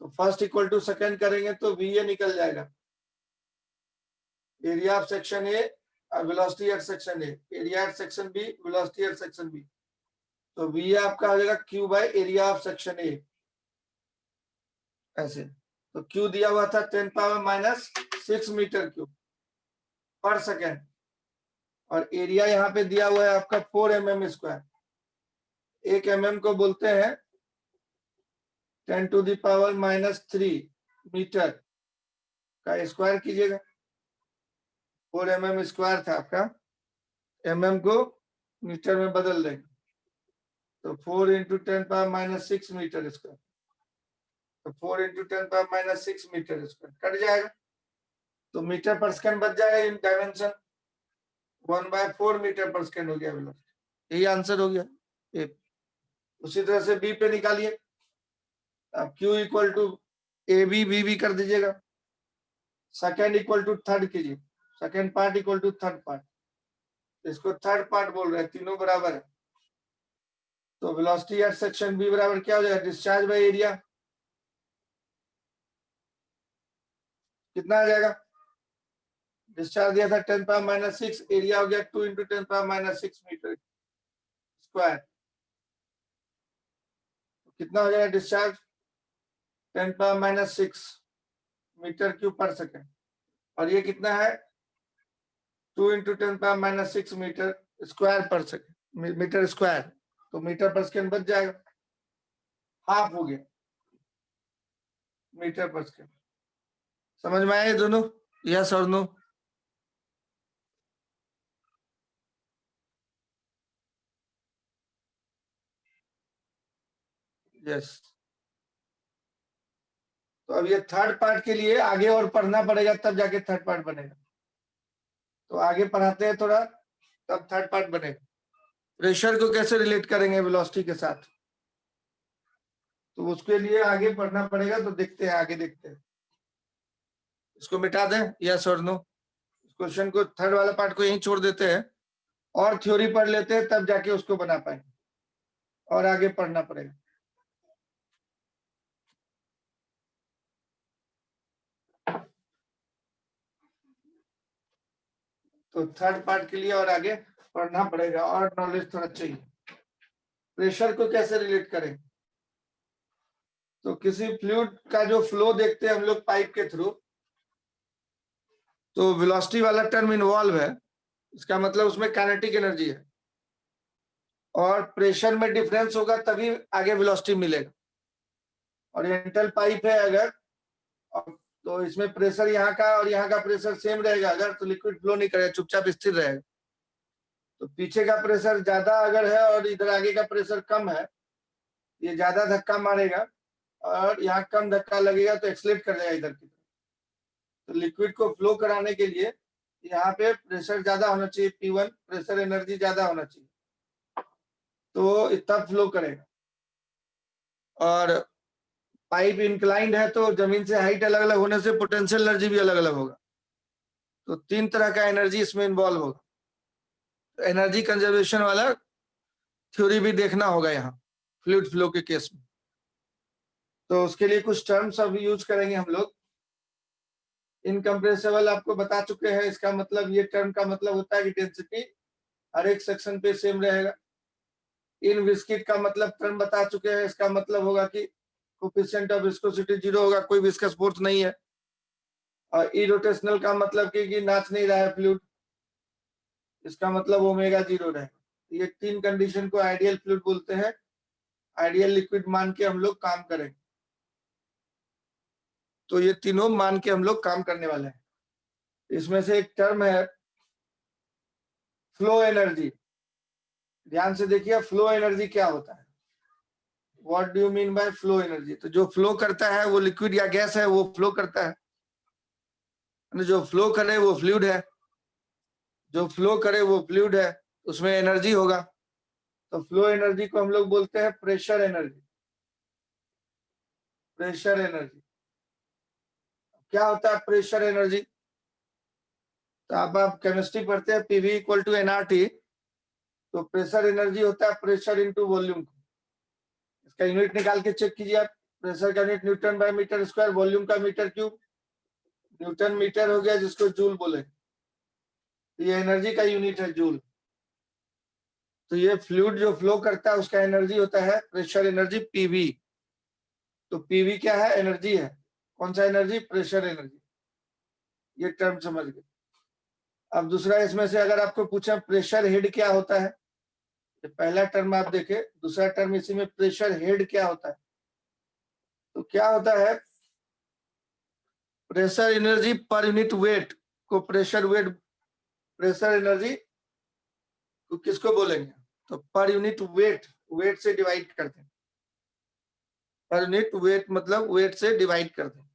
A: तो फर्स्ट इक्वल टू सेकेंड करेंगे तो VA निकल जाएगा। Area of section A velocity at section A, area at section B, velocity at section B. तो v आपका हो जाएगा q by area of section A, ऐसे। तो q दिया हुआ था 10⁻⁻6 मीटर क्यूब पर सेकेंड, और एरिया यहाँ पे दिया हुआ है आपका 4 mm स्क्वायर। 1 mm को बोलते हैं 10⁻³ मीटर का स्क्वायर कीजिएगा। 4 mm स्क्वायर था आपका, mm को मीटर में बदल देंगे, तो 4 × 10⁻⁻6 मीटर स्क्वायर। तो 4 × 10⁻⁻6 मीटर स्क्वायर कट जाएगा, तो मीटर पर सेकंड बच जाएगा इन डायमेंशन। 1/4 मीटर पर सेकंड हो गया वेलोसिटी। यही आंसर हो गया ए। उसी तरह से बी पे निकालिए। अब Q इक्वल टू AB कर दीजिएगा, सेकेंड इक्वल टू थर्ड कीजिए, second part equal to third part, इसको थर्ड पार्ट बोल रहे हैं, तीनों बराबर है। तो वेलोसिटी एट सेक्शन बी बराबर क्या हो जाएगा, डिस्चार्ज बाय एरिया, कितना आ जाएगा? डिस्चार्ज दिया था 10⁻⁻6, एरिया हो गया 2 × 10⁻⁻6 मीटर स्क्वायर। कितना हो जाएगा discharge? 10⁻⁻6 metre cube per second, और ये कितना है? 2 × 10⁻⁻6 मीटर स्क्वायर पर सेकेंड, मीटर स्क्वायर। तो मीटर पर सेकेंड बच जाएगा, हाफ हो गया मीटर पर सेकेंड। समझ में आए दोनों, यस और नो? यस। तो अब ये थर्ड पार्ट के लिए आगे और पढ़ना पड़ेगा, तब जाके थर्ड पार्ट बनेगा। तो आगे पढ़ाते हैं थोड़ा, तब थर्ड पार्ट बनेगा। प्रेशर को कैसे रिलेट करेंगे वेलोसिटी के साथ, तो उसके लिए आगे पढ़ना पड़ेगा। तो देखते हैं, आगे देखते हैं। इसको मिटा दें, यस और नो? क्वेश्चन को, थर्ड वाला पार्ट को यहीं छोड़ देते हैं, और थ्योरी पढ़ लेते हैं, तब जाके उसको बना पाएंगे, और आगे पढ़ना पड़ेगा। तो थर्ड पार्ट के लिए और आगे पढ़ना पड़ेगा, और नॉलेज थोड़ा चाहिए। प्रेशर को कैसे रिलेट करें, तो किसी फ्लूइड का जो फ्लो देखते हैं हम लोग पाइप के थ्रू, तो वेलोसिटी वाला टर्म इन्वॉल्व है, इसका मतलब उसमें काइनेटिक एनर्जी है, और प्रेशर में डिफरेंस होगा तभी आगे वेलोसिटी मिलेगा। ओरिएंटल पाइप है अगर, तो इसमें प्रेशर यहाँ का और यहाँ का प्रेशर सेम रहेगा अगर, तो लिक्विड फ्लो नहीं करेगा, चुपचाप स्थिर रहेगा। तो पीछे का प्रेशर ज्यादा अगर है और इधर आगे का प्रेशर कम है, ये ज्यादा धक्का मारेगा, और यहाँ कम धक्का लगेगा तो एक्सलेट कर जाएगा इधर की तरफ। तो लिक्विड को फ्लो कराने के लिए यहाँ पे प्रेशर ज्यादा होना चाहिए, P1 प्रेशर एनर्जी ज्यादा होना चाहिए, तो तब फ्लो करेगा। और पाइप इंक्लाइंड है, तो जमीन से हाइट अलग अलग होने से पोटेंशियल एनर्जी भी अलग अलग होगा। तो 3 तरह का एनर्जी इसमें इन्वॉल्व होगा। तो एनर्जी कंजर्वेशन वाला थ्योरी भी देखना होगा यहाँ फ्लूइड फ्लो के केस में। तो उसके लिए कुछ टर्म्स अभी यूज करेंगे हम लोग। इनकम्प्रेसिबल आपको बता चुके हैं, इसका मतलब, ये टर्म का मतलब होता है कि डेंसिटी हर एक सेक्शन पे सेम रहेगा। इनविस्किड का मतलब टर्म बता चुके हैं, इसका मतलब होगा कि कोफिशिएंट ऑफ विस्कोसिटी 0 होगा, कोई विस्कस फोर्स नहीं है। और इरोटेशनल का मतलब कि नाच नहीं रहा है फ्लूइड, इसका मतलब ओमेगा 0 रहेगा। ये 3 कंडीशन को आइडियल फ्लूइड बोलते हैं, आइडियल लिक्विड मान के हम लोग काम करेंगे। तो ये तीनों मान के हम लोग काम करने वाले हैं। इसमें से एक टर्म है फ्लो एनर्जी। ध्यान से देखिए, फ्लो एनर्जी क्या होता है, what do you mean by flow energy? तो जो फ्लो करता है वो लिक्विड या गैस है, वो फ्लो करता है। जो फ्लो करे वो फ्लूइड है, जो फ्लो करे वो फ्लूइड है, उसमें एनर्जी होगा। तो फ्लो एनर्जी को हम लोग बोलते हैं प्रेशर एनर्जी। प्रेशर एनर्जी क्या होता है? प्रेशर एनर्जी, तो आप केमिस्ट्री पढ़ते हैं, पीवी इक्वल टू एनआरटी। तो प्रेशर एनर्जी होता है प्रेशर इनटू वॉल्यूम। इसका यूनिट निकाल के चेक कीजिए आप। प्रेशर का unit newton by metre square, volume का मीटर क्यूब, न्यूटन मीटर हो गया जिसको जूल बोले। ये एनर्जी का यूनिट है जूल। तो ये फ्लूइड जो फ्लो करता है उसका एनर्जी होता है प्रेशर एनर्जी पीवी। तो पीवी क्या है? एनर्जी है। कौन सा एनर्जी? Pressure energy. ये टर्म समझ गए। अब दूसरा इसमें से अगर आपको पूछा प्रेशर हेड क्या होता है, तो पहला टर्म आप देखें, दूसरा टर्म इसी में प्रेशर हेड क्या होता है। तो क्या होता है? Pressure energy per unit weight को प्रेशर एनर्जी को किसको बोलेंगे? तो पर यूनिट वेट, वेट से डिवाइड करते हैं। पर यूनिट वेट मतलब वेट से डिवाइड करते हैं।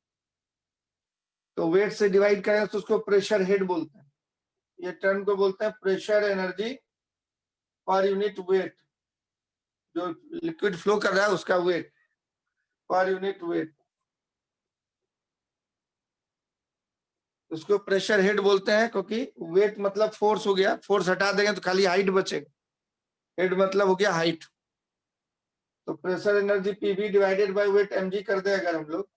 A: तो वेट से डिवाइड करें तो उसको प्रेशर हेड बोलते हैं। ये टर्म को बोलते हैं pressure energy per unit weight. जो लिक्विड फ्लो कर रहा है उसका वेट, पर यूनिट वेट, उसको प्रेशर हेड बोलते हैं। क्योंकि वेट मतलब फोर्स हो गया, फोर्स हटा देंगे तो खाली हाइट बचेगा, हेड मतलब हो गया हाइट। तो pressure energy PV divided by weight MG कर दे अगर हम लोग,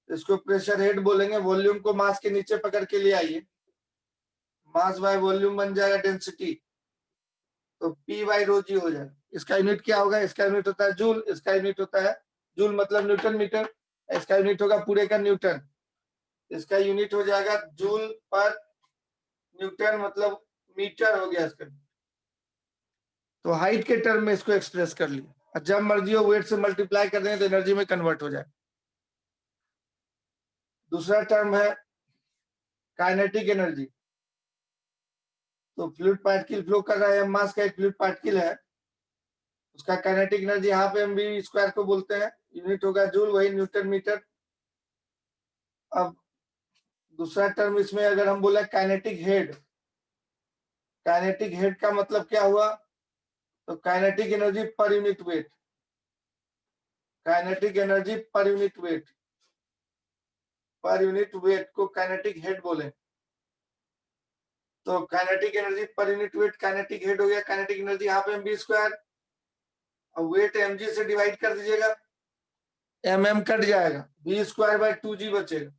A: इसको प्रेशर हेड बोलेंगे। वॉल्यूम को मास के नीचे पकड़ के ले आइए, मास बाय वॉल्यूम बन जाएगा डेंसिटी, तो पी बाई रो जी हो जाएगा। इसका यूनिट क्या होगा? इसका यूनिट होता है जूल, इसका यूनिट होता है जूल मतलब न्यूटन मीटर, इसका यूनिट होगा पूरे का न्यूटन, इसका यूनिट हो जाएगा जूल पर न्यूटन मतलब मीटर हो गया इसका। तो हाइट के टर्म में इसको एक्सप्रेस कर लिया, और जब मर्जी हो वेट से मल्टीप्लाई कर देंगे तो एनर्जी में कन्वर्ट हो जाए। दूसरा टर्म है काइनेटिक एनर्जी। तो फ्लूइड पार्टिकल फ्लो कर रहा है, मास का एक फ्लूइड पार्टिकल है, उसका काइनेटिक एनर्जी यहाँ पे हम भी स्क्वायर को बोलते हैं, यूनिट होगा जूल, वही न्यूटन मीटर। अब दूसरा टर्म इसमें अगर हम बोले काइनेटिक हेड, काइनेटिक हेड का मतलब क्या हुआ? तो kinetic energy per unit weight, kinetic energy per unit weight, per unit weight को काइनेटिक हेड बोले। तो kinetic energy per unit weight kinetic head हो गया। काइनेटिक एनर्जी यहाँ पे एमबी स्क्वायर, अब वेट एमजी से डिवाइड कर दीजिएगा, एम कट जाएगा, बी स्क्वायर बाय 2g बचेगा।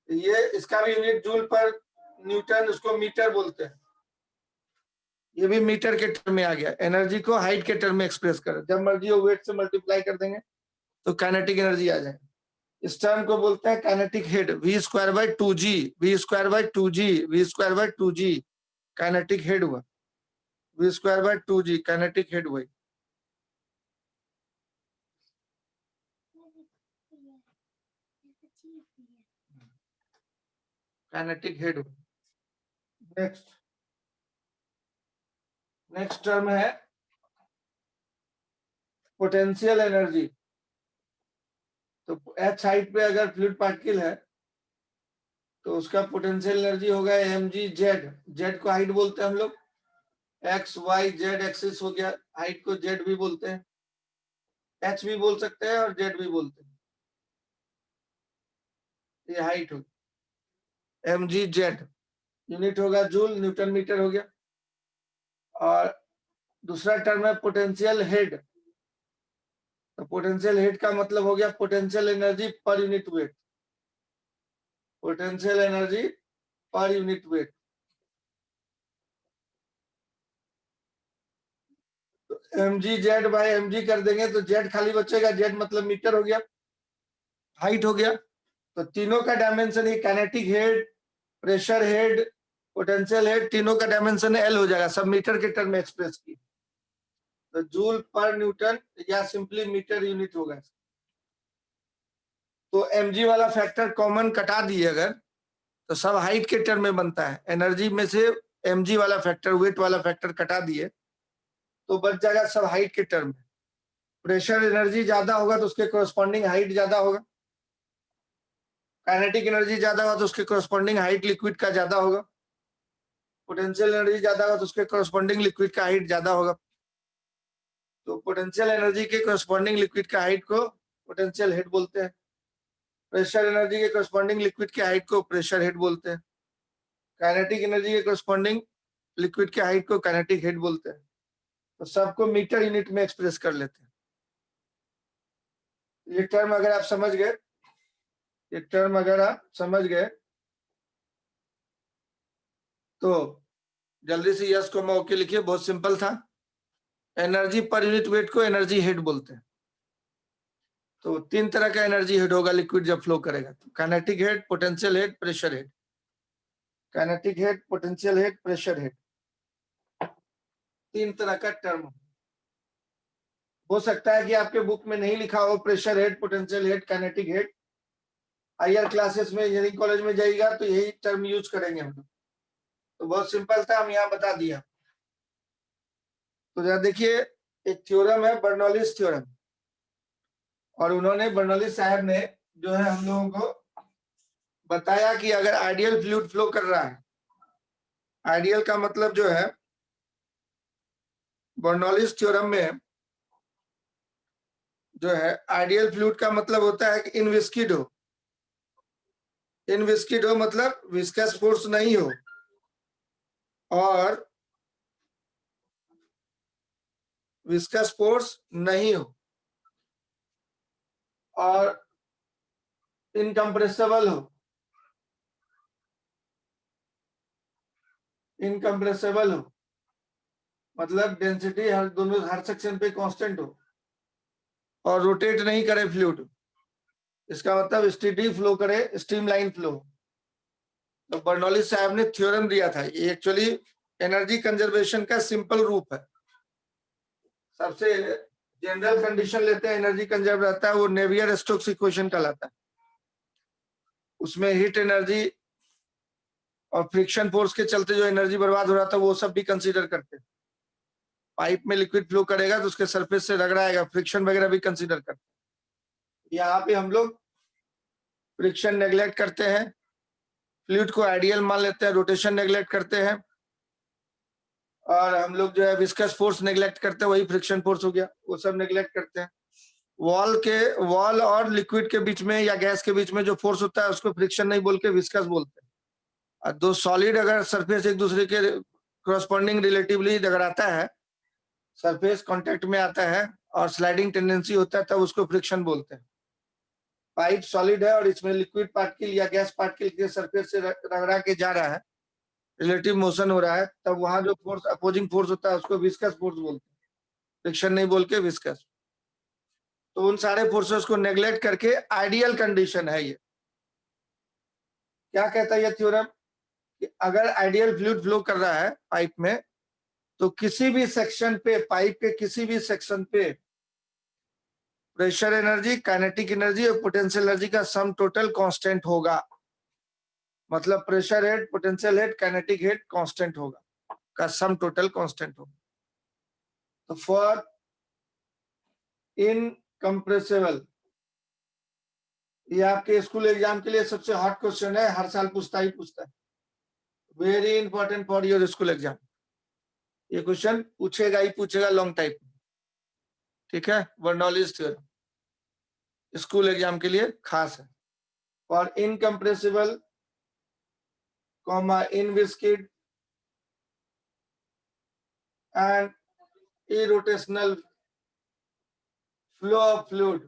A: ये इसका भी यूनिट जूल पर न्यूटन, उसको मीटर बोलते हैं। ये भी मीटर के टर्म में आ गया। एनर्जी को हाइट के टर्म में एक्सप्रेस कर, जब मर्जी हो वेट से मल्टीप्लाई कर देंगे तो काइनेटिक एनर्जी आ जाएगी। इस टर्म को बोलते हैं kinetic head, V square by 2g, V square by 2g, V square by 2g, kinetic head हुआ, V square by 2g kinetic head हुआ। काइनेटिक हेड हुआ। नेक्स्ट टर्म है पोटेंशियल एनर्जी। तो एच हाइट पे अगर फ्लूइड पार्टिकल है तो उसका पोटेंशियल एनर्जी होगा mg जेड, जेड को हाइट बोलते हैं हम लोग, एक्स वाई जेड एक्सिस हो गया, हाइट को जेड भी बोलते हैं, एच भी बोल सकते हैं और जेड भी बोलते हैं। ये हाइट होगी mg जेड, यूनिट होगा जूल, न्यूटन मीटर हो गया। और दूसरा टर्म है पोटेंशियल हेड। तो पोटेंशियल हेड का मतलब हो गया potential energy per unit weight, potential energy per unit weight. तो mg जेड बाय mg कर देंगे तो जेड खाली बचेगा, जेड मतलब मीटर हो गया, हाइट हो गया। तो तीनों का डायमेंशन, ये kinetic head, pressure head, potential head, तीनों का डायमेंशन एल हो जाएगा, सब मीटर के टर्म में एक्सप्रेस की। तो जूल पर न्यूटन या सिंपली मीटर यूनिट होगा। तो mg वाला फैक्टर कॉमन कटा दिए अगर, तो सब हाइट के टर्म में बनता है। एनर्जी में से mg वाला फैक्टर, वेट वाला फैक्टर कटा दिए तो बच जाएगा सब हाइट के टर्म में। प्रेशर एनर्जी ज्यादा होगा तो उसके कोरस्पॉन्डिंग हाइट ज्यादा होगा, काइनेटिक एनर्जी ज्यादा होगा तो उसके कोरस्पॉन्डिंग हाइट लिक्विड का ज्यादा होगा, पोटेंशियल एनर्जी ज्यादा होगा तो उसके कोरस्पॉन्डिंग लिक्विड का हाइट ज्यादा होगा। तो पोटेंशियल एनर्जी के कोरस्पॉन्डिंग लिक्विड का हाइट को पोटेंशियल हेड बोलते हैं, प्रेशर एनर्जी के कोरस्पॉन्डिंग लिक्विड के हाइट को प्रेशर हेड बोलते हैं, काइनेटिक एनर्जी के कोरस्पॉन्डिंग लिक्विड के हाइट को काइनेटिक हेड बोलते हैं। तो सबको मीटर यूनिट में एक्सप्रेस कर लेते हैं। ये टर्म अगर आप समझ गए, ये टर्म अगर आप समझ गए तो जल्दी से यस को ओके लिखिए, बहुत सिंपल था। एनर्जी पर यूनिट वेट को एनर्जी हेड बोलते हैं। तो 3 तरह का एनर्जी हेड होगा लिक्विड जब फ्लो करेगा, तो kinetic head, potential head, pressure head. Kinetic head, potential head, pressure head, 3 तरह का टर्म। हो सकता है कि आपके बुक में नहीं लिखा हो pressure head, potential head, kinetic head. Higher classes में इंजीनियरिंग कॉलेज में जाइएगा तो यही टर्म यूज करेंगे हम लोग। तो बहुत सिंपल था, हम यहाँ बता दिया। तो जरा देखिए, एक थ्योरम है बर्नौलीज थ्योरम, और उन्होंने बर्नौलीज साहब ने जो है हम लोगों को बताया कि अगर आइडियल फ्लूइड फ्लो कर रहा है, आइडियल का मतलब जो है बर्नौलीज थ्योरम में जो है आइडियल फ्लूइड का मतलब होता है कि इनविस्किड हो। इनविस्किड हो मतलब विस्कस फोर्स नहीं हो, और विस्कस फोर्स नहीं हो, और इनकम्प्रेसिबल हो। इनकम्प्रेसिबल हो मतलब डेंसिटी हर सेक्शन पे कांस्टेंट हो, और रोटेट नहीं करे फ्लूइड। इसका मतलब स्टेडी फ्लो करे, स्ट्रीमलाइन फ्लो। तो बर्नौली साहब ने थ्योरम दिया था, ये एक्चुअली एनर्जी कंजर्वेशन का सिंपल रूप है। सबसे जनरल कंडीशन लेते हैं एनर्जी कंजर्व रहता है, वो नेवियर स्टोक्स इक्वेशन कहलाता है। उसमें हीट एनर्जी और फ्रिक्शन फोर्स के चलते जो एनर्जी बर्बाद हो रहा था वो सब भी कंसीडर करते हैं। पाइप में लिक्विड फ्लो करेगा तो उसके सरफेस से रगड़ाएगा, फ्रिक्शन वगैरह भी कंसीडर करते हैं। यहाँ पे हम लोग फ्रिक्शन नेग्लेक्ट करते हैं, फ्लूइड को आइडियल मान लेते हैं, रोटेशन नेग्लेक्ट करते हैं, और हम लोग जो है विस्कस फोर्स नेग्लेक्ट करते हैं, वही फ्रिक्शन फोर्स हो गया, वो सब नेग्लेक्ट करते हैं। वॉल और लिक्विड के बीच में या गैस के बीच में जो फोर्स होता है उसको फ्रिक्शन नहीं बोल के विस्कस बोलते हैं। और दो सॉलिड अगर सरफेस एक दूसरे के करस्पॉन्डिंग रिलेटिवली टकराता है, सरफेस कांटेक्ट में आता है और स्लाइडिंग टेंडेंसी होता है, तब उसको फ्रिक्शन बोलते हैं। पाइप सॉलिड है और इसमें लिक्विड पार्टिकल या गैस पार्टिकल के सरफेस से रगड़ा के जा रहा है, रिलेटिव मोशन हो रहा है, तब वहां जो फोर्स अपोजिंग फोर्स होता है उसको विस्कस फोर्स बोलते हैं, फ्रिक्शन नहीं बोल के विस्कस। तो उन सारे फोर्सेस को नेग्लेक्ट करके आइडियल कंडीशन है ये। क्या कहता है ये थ्योरम कि अगर आइडियल फ्लूइड फ्लो कर रहा है पाइप में, तो किसी भी सेक्शन पे, पाइप के किसी भी सेक्शन पे प्रेशर एनर्जी, काइनेटिक एनर्जी और पोटेंशियल एनर्जी का सम टोटल कांस्टेंट होगा। मतलब pressure head, potential head, kinetic head constant होगा, का सम टोटल कांस्टेंट होगा। तो फॉर इनकम्प्रेसिबल, ये आपके स्कूल एग्जाम के लिए सबसे हॉट क्वेश्चन है, हर साल पूछता ही पूछता है, very important for your school exam. ये क्वेश्चन पूछेगा ही पूछेगा लॉन्ग टाइप, ठीक है। बर्नौलीज थ्योरम स्कूल एग्जाम के लिए खास है। For incompressible comma inviscid and irrotational flow of fluid,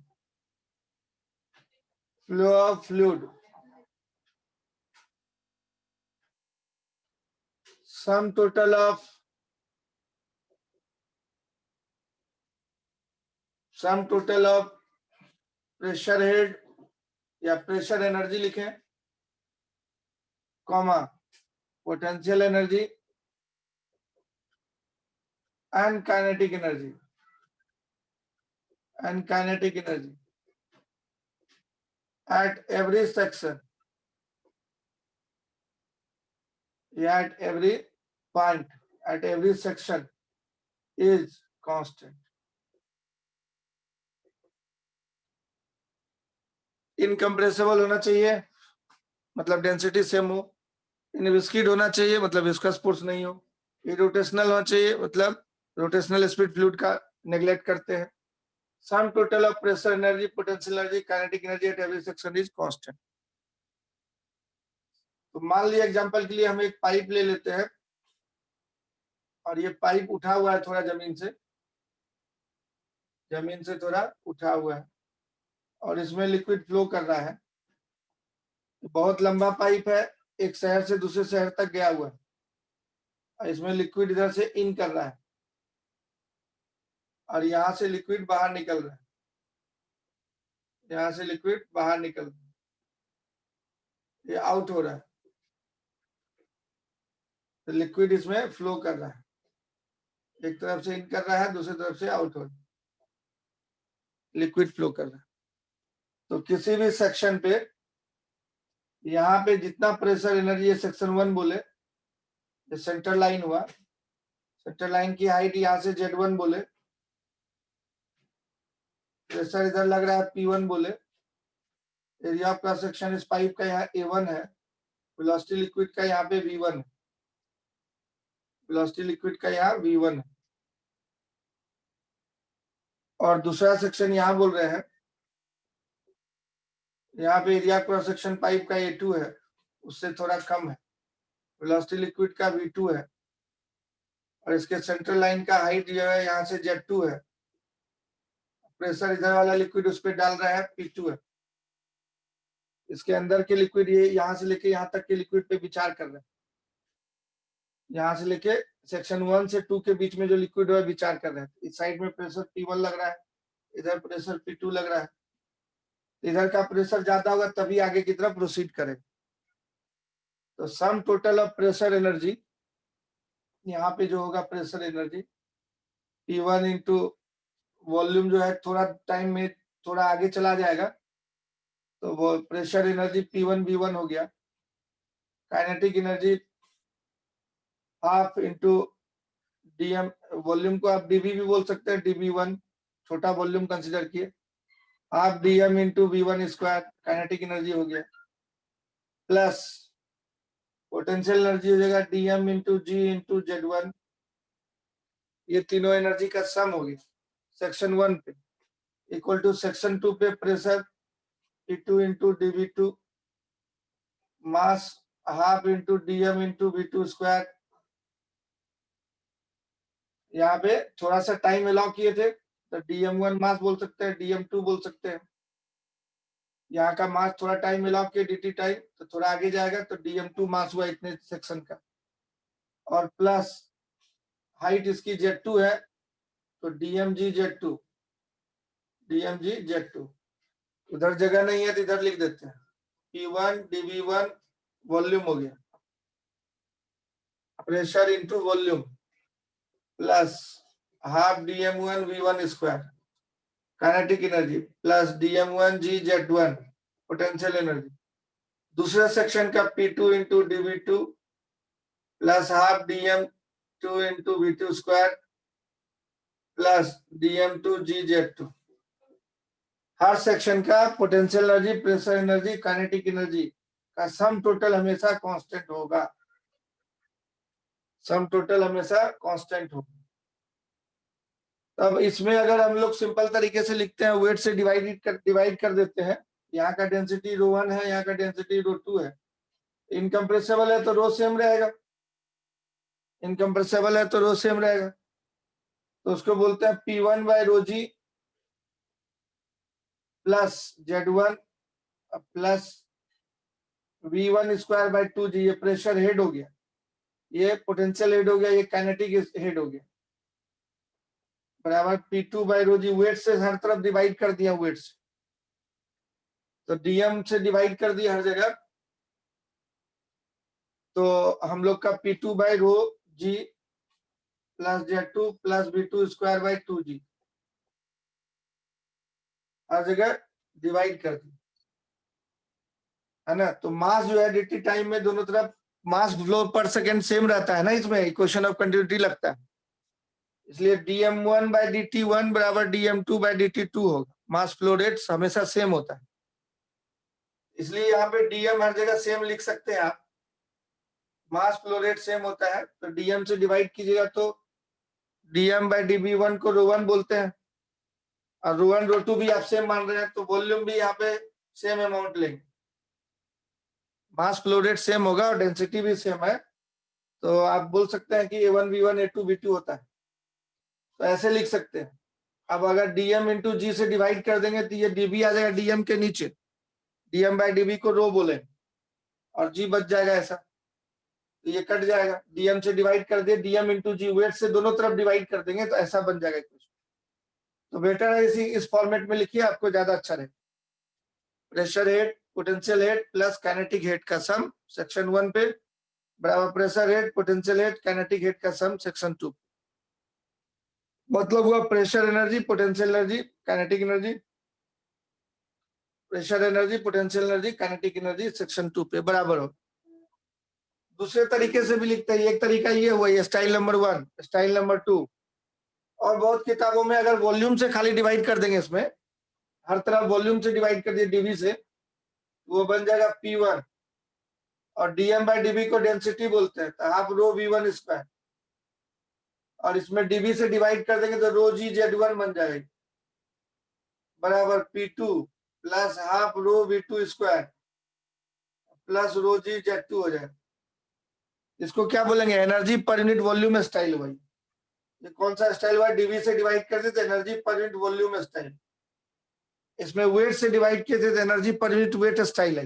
A: sum total of pressure head या प्रेशर एनर्जी लिखें, comma potential energy and kinetic energy at every section, at every point, at every section is constant. Incompressible होना चाहिए मतलब density same हो, इनविस्किड होना चाहिए मतलब viscous force नहीं हो, इरोटेशनल होना चाहिए मतलब रोटेशनल स्पीड फ्लूइड का नेग्लेक्ट करते हैं, sum total of pressure energy, potential energy, kinetic energy at every section is constant. तो मान लिया एग्जांपल के लिए हम एक पाइप ले लेते हैं, और ये पाइप उठा हुआ है थोड़ा जमीन से थोड़ा उठा हुआ है, और इसमें लिक्विड फ्लो कर रहा है। बहुत लंबा पाइप है, एक शहर से दूसरे शहर तक गया हुआ है। इसमें लिक्विड इधर से इन कर रहा है और यहां से लिक्विड बाहर निकल रहा है, यहां से लिक्विड बाहर निकल रहा है, ये आउट हो रहा है, तो लिक्विड इसमें फ्लो कर रहा है, एक तरफ से इन कर रहा है, दूसरी तरफ से आउट हो रहा है, लिक्विड फ्लो कर रहा है। तो किसी भी सेक्शन पे यहाँ पे जितना प्रेशर एनर्जी सेक्शन 1 बोले, ये सेंटर लाइन हुआ, सेंटर लाइन की हाइट यहाँ से Z1 बोले, प्रेशर इधर लग रहा है P1 बोले, एरिया ऑफ क्रॉस सेक्शन इस पाइप का यहाँ A1 है, वेलोसिटी लिक्विड का यहाँ पे V1 है, वेलोसिटी लिक्विड का यहाँ V1 है, और दूसरा सेक्शन यहाँ बोल रहे हैं, यहाँ पे एरिया क्रॉस सेक्शन पाइप का A2 है, उससे थोड़ा कम है, वेलोसिटी लिक्विड का V2 है, और इसके सेंट्रल लाइन का हाइट जो है यहाँ से Z2 है, प्रेशर इधर वाला लिक्विड उस पर डाल रहा है P2 है, इसके अंदर के लिक्विड ये यहाँ से लेके यहाँ तक के लिक्विड पे विचार कर रहे हैं, यहाँ से लेके सेक्शन 1 से 2 के बीच में जो लिक्विड है विचार कर रहे हैं। इस साइड में प्रेशर P1 लग रहा है, इधर प्रेशर P2 लग रहा है, इधर का प्रेशर ज्यादा होगा तभी आगे की तरफ प्रोसीड करें। तो sum total of pressure energy, यहाँ पे जो होगा pressure energy P1 into volume जो है थोड़ा टाइम में थोड़ा आगे चला जाएगा, तो वो प्रेशर एनर्जी P1 V1 हो गया, kinetic energy half into DM, volume को आप डीबी भी बोल सकते हैं, dB1 छोटा वॉल्यूम कंसीडर किए, half DM into V1 square kinetic energy हो गया, प्लस पोटेंशियल एनर्जी हो जाएगा डीएम इंटू जी इंटू Z1, ये तीनों एनर्जी का सम हो गया सेक्शन 1 पे, इक्वल टू सेक्शन 2 पे pressure P2 into dV2 mass half into DM into V2 square. यहाँ पे थोड़ा सा टाइम अलाउ किए थे तो DM1 मास बोल सकते हैं, DM2 बोल सकते हैं, यहाँ का मास थोड़ा टाइम अलाउ किए dt टाइम, तो थोड़ा आगे जाएगा तो DM2 मास हुआ इतने सेक्शन का, और प्लस हाइट इसकी Z2 है तो DMG Z2, DMG Z2, उधर जगह नहीं है तो इधर लिख देते हैं P1 dV1 वॉल्यूम हो गया, pressure into volume plus half DM1 V1 square kinetic energy plus DM1 G Z1 potential energy, दूसरे सेक्शन का P2 into dV2 plus half DM2 into V2 square plus DM2 G Z2, हर section का potential energy, pressure energy, kinetic energy का sum total हमेशा constant होगा, sum total हमेशा constant होगा। तब इसमें अगर हम लोग सिंपल तरीके से लिखते हैं, वेट से डिवाइड कर देते हैं, यहाँ का डेंसिटी ρ1 है, यहाँ का डेंसिटी ρ2 है, इनकम्प्रेसिबल है तो रो सेम रहेगा, इनकम्प्रेसिबल है तो रो सेम रहेगा, तो उसको बोलते हैं P1 by ρg plus Z1 plus V1 square by 2g, ये प्रेशर हेड हो गया, ये पोटेंशियल हेड हो गया, ये काइनेटिक हेड हो गया, बराबर P2 बाय ρg, वेट से हर तरफ डिवाइड कर दिया, वेट से तो DM से डिवाइड कर दिया हर जगह, तो हम लोग का P2 by ρg plus Z2 plus V2 square by 2g हर जगह डिवाइड कर दी है ना। तो मास जो है dt टाइम में दोनों तरफ मास फ्लो पर सेकेंड सेम रहता है ना, इसमें इक्वेशन ऑफ कंटिन्यूटी लगता है, इसलिए dm1 बाय dt1 बराबर dm2 बाय dt2 होगा, मास फ्लो रेट हमेशा सेम होता है, इसलिए यहाँ पे dm हर जगह सेम लिख सकते हैं आप, मास फ्लो रेट सेम होता है तो dm से डिवाइड कीजिएगा तो dm बाय dv1 को ρ1 बोलते हैं, और ρ1 ρ2 भी आप सेम मान रहे हैं, तो वॉल्यूम भी यहाँ पे सेम अमाउंट लेंगे, मास फ्लो रेट सेम होगा और डेंसिटी भी सेम है, तो आप बोल सकते हैं कि A1 V1 A2 V2 होता है, तो ऐसे लिख सकते हैं। अब अगर DM इंटू जी से डिवाइड कर देंगे तो ये dB आ जाएगा DM के नीचे, DM बाय dB को रो बोले और G बच जाएगा ऐसा, तो ये कट जाएगा, डीएम से डिवाइड कर दिए, डीएम इंटू जी, वेट से दोनों तरफ डिवाइड कर देंगे तो ऐसा बन जाएगा कुछ। तो बेटर है इस फॉर्मेट में लिखिए, आपको ज्यादा अच्छा रहेगा। Pressure head potential head plus kinetic head का सम सेक्शन 1 पे बराबर pressure head potential head kinetic head का सम सेक्शन 2। मतलब हुआ pressure energy potential energy kinetic energy, pressure energy potential energy kinetic energy section 2 पे बराबर हो। दूसरे तरीके से भी लिखते हैं, एक तरीका ये हुआ, ये स्टाइल नंबर 1, स्टाइल नंबर 2। और बहुत किताबों में अगर वॉल्यूम से खाली डिवाइड कर देंगे, इसमें हर तरफ वॉल्यूम से डिवाइड कर दिए डीवी से, वो बन जाएगा P1 और डीएम बाय डीबी को डेंसिटी बोलते हैं, तो हाफ रो V1 स्क्वायर, और इसमें डीबी से डिवाइड कर देंगे तो रो जी Z1 बन जाएगी बराबर P2 plus half rho V2 square plus rho G Z2 हो जाएगा। इसको क्या बोलेंगे, energy per unit volume style. भाई ये कौन सा स्टाइल हुआ, डीवी से डिवाइड कर देते energy per unit volume style, इसमें वेट से डिवाइड किए थे तो energy per unit weight style है।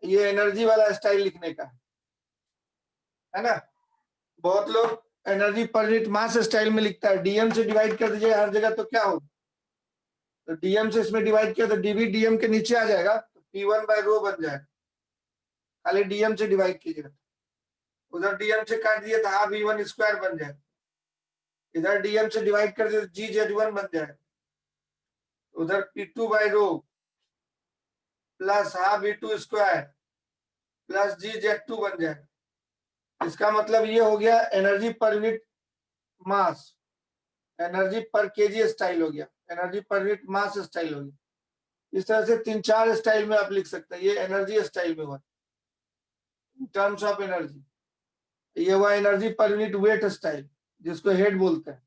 A: ये एनर्जी वाला स्टाइल लिखने का है ना। बहुत लोग energy per unit mass style में लिखता है, डीएम से डिवाइड कर दीजिए हर जगह तो क्या होगा, तो डीएम से इसमें डिवाइड किया तो डीवी डीएम के नीचे आ जाएगा, तो P1 बाय रो बन जाएगा, खाली डीएम से डिवाइड कीजिएगा। उधर डीएम से काट दिए तो हाफ V1 स्क्वायर बन जाएगा, इधर डीएम से डिवाइड कर दिए तो जी Z1 बन जाएगा, उधर P2 by rho plus half V2 square plus G Z2 बन जाएगा। इसका मतलब ये हो गया energy per unit mass, energy पर केजी स्टाइल हो गया, energy per unit mass style हो गया। इस तरह से 3-4 स्टाइल में आप लिख सकते हैं। ये एनर्जी स्टाइल में हुआ टर्म्स ऑफ एनर्जी, ये हुआ energy per unit weight style जिसको हेड बोलते हैं।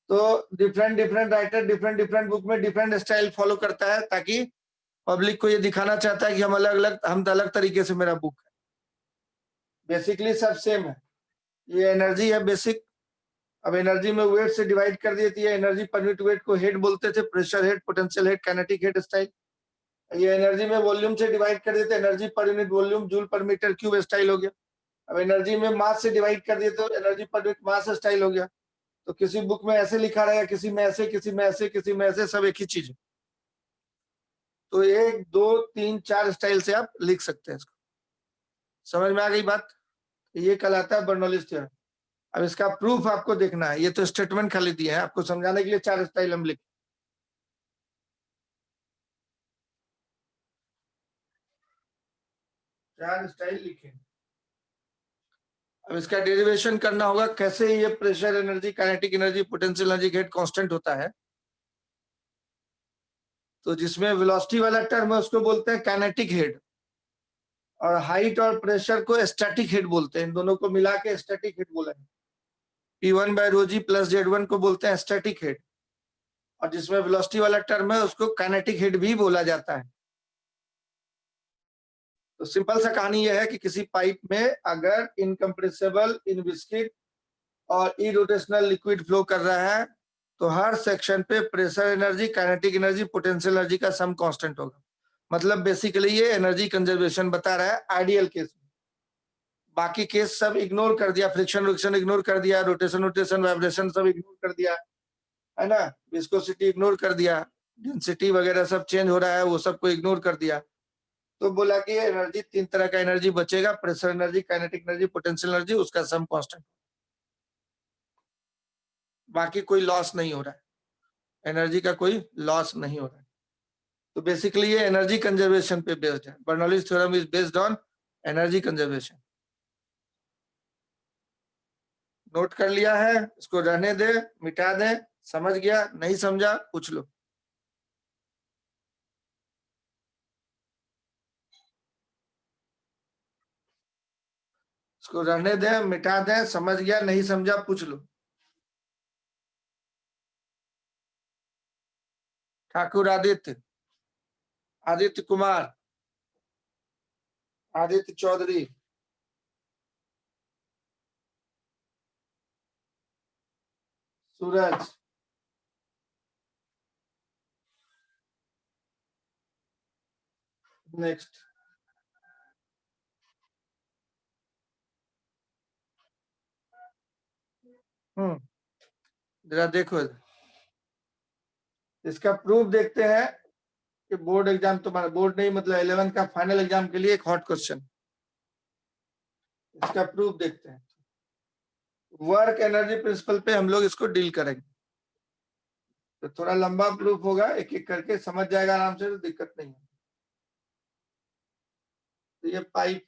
A: तो different different writer different different book में डिफरेंट स्टाइल फॉलो करता है, ताकि पब्लिक को ये दिखाना चाहता है कि हम अलग अलग, हम अलग तरीके से मेरा बुक है। बेसिकली सब सेम है, ये एनर्जी है बेसिक। अब एनर्जी में वेट से डिवाइड कर दिए, ये एनर्जी पर यूनिट वेट को हेड बोलते थे, pressure head potential head kinetic head style. ये एनर्जी में वॉल्यूम से डिवाइड कर देते, energy per unit volume joule per metre cube style हो गया। अब एनर्जी में मास से डिवाइड कर दिए तो energy per unit mass style हो गया। तो किसी बुक में ऐसे लिखा रहेगा, किसी में ऐसे, किसी में ऐसे, किसी में ऐसे, सब एक ही चीज है। तो 1 2 3 4 स्टाइल से आप लिख सकते हैं इसको। समझ में आ गई बात। ये कहलाता है बर्नौलीज थ्योरम। अब इसका प्रूफ आपको देखना है, ये तो स्टेटमेंट खाली दिए हैं आपको समझाने के लिए, 4 स्टाइल हम लिखे। 4 स्टाइल लिखे। अब इसका डेरिवेशन करना होगा, कैसे ये pressure energy kinetic energy potential energy head constant होता है। तो जिसमें वेलोसिटी वाला टर्म है उसको बोलते हैं काइनेटिक हेड, और हाइट और प्रेशर को स्टैटिक हेड बोलते हैं। इन दोनों को मिला के स्टैटिक हेड बोला है। P1 बाय रो जी प्लस Z1 को बोलते हैं स्टैटिक हेड, और जिसमें वेलोसिटी वाला टर्म है उसको काइनेटिक हेड भी बोला जाता है। तो सिंपल सा कहानी यह है कि किसी पाइप में अगर इनकम्प्रेसिबल, इनविस्किड और इरोटेशनल लिक्विड फ्लो कर रहा है, तो हर सेक्शन पे pressure energy kinetic energy potential energy का सम कांस्टेंट होगा। मतलब बेसिकली ये एनर्जी कंजर्वेशन बता रहा है आइडियल केस में। बाकी केस सब इग्नोर कर दिया, फ्रिक्शन इग्नोर कर दिया, रोटेशन वाइब्रेशन सब इग्नोर कर दिया, है ना, विस्कोसिटी इग्नोर कर दिया, डेंसिटी वगैरह सब चेंज हो रहा है वो सबको इग्नोर कर दिया। तो बोला कि एनर्जी 3 तरह का एनर्जी बचेगा, pressure energy kinetic energy potential energy, उसका सम कांस्टेंट। बाकी कोई लॉस नहीं हो रहा है, एनर्जी का कोई लॉस नहीं हो रहा है। तो बेसिकली ये एनर्जी कंजर्वेशन पे बेस्ड है। Bernoulli's theorem is based on energy conservation. Note कर लिया है, इसको रहने दे, मिटा दे। समझ गया, नहीं समझा पूछ लो। इसको रहने दे, मिटा दे, समझ गया नहीं समझा पूछ लो। ठाकुर आदित्य, आदित्य कुमार, आदित्य चौधरी, सूरज, नेक्स्ट। जरा देखो इसका प्रूफ देखते हैं कि बोर्ड एग्जाम तुम्हारा, बोर्ड नहीं मतलब 11 का फाइनल एग्जाम के लिए एक हॉट क्वेश्चन, इसका प्रूफ देखते हैं। वर्क एनर्जी प्रिंसिपल पे हम लोग इसको डील करेंगे, तो थोड़ा लंबा प्रूफ होगा, एक एक करके समझ जाएगा आराम से, तो दिक्कत नहीं है। तो ये पाइप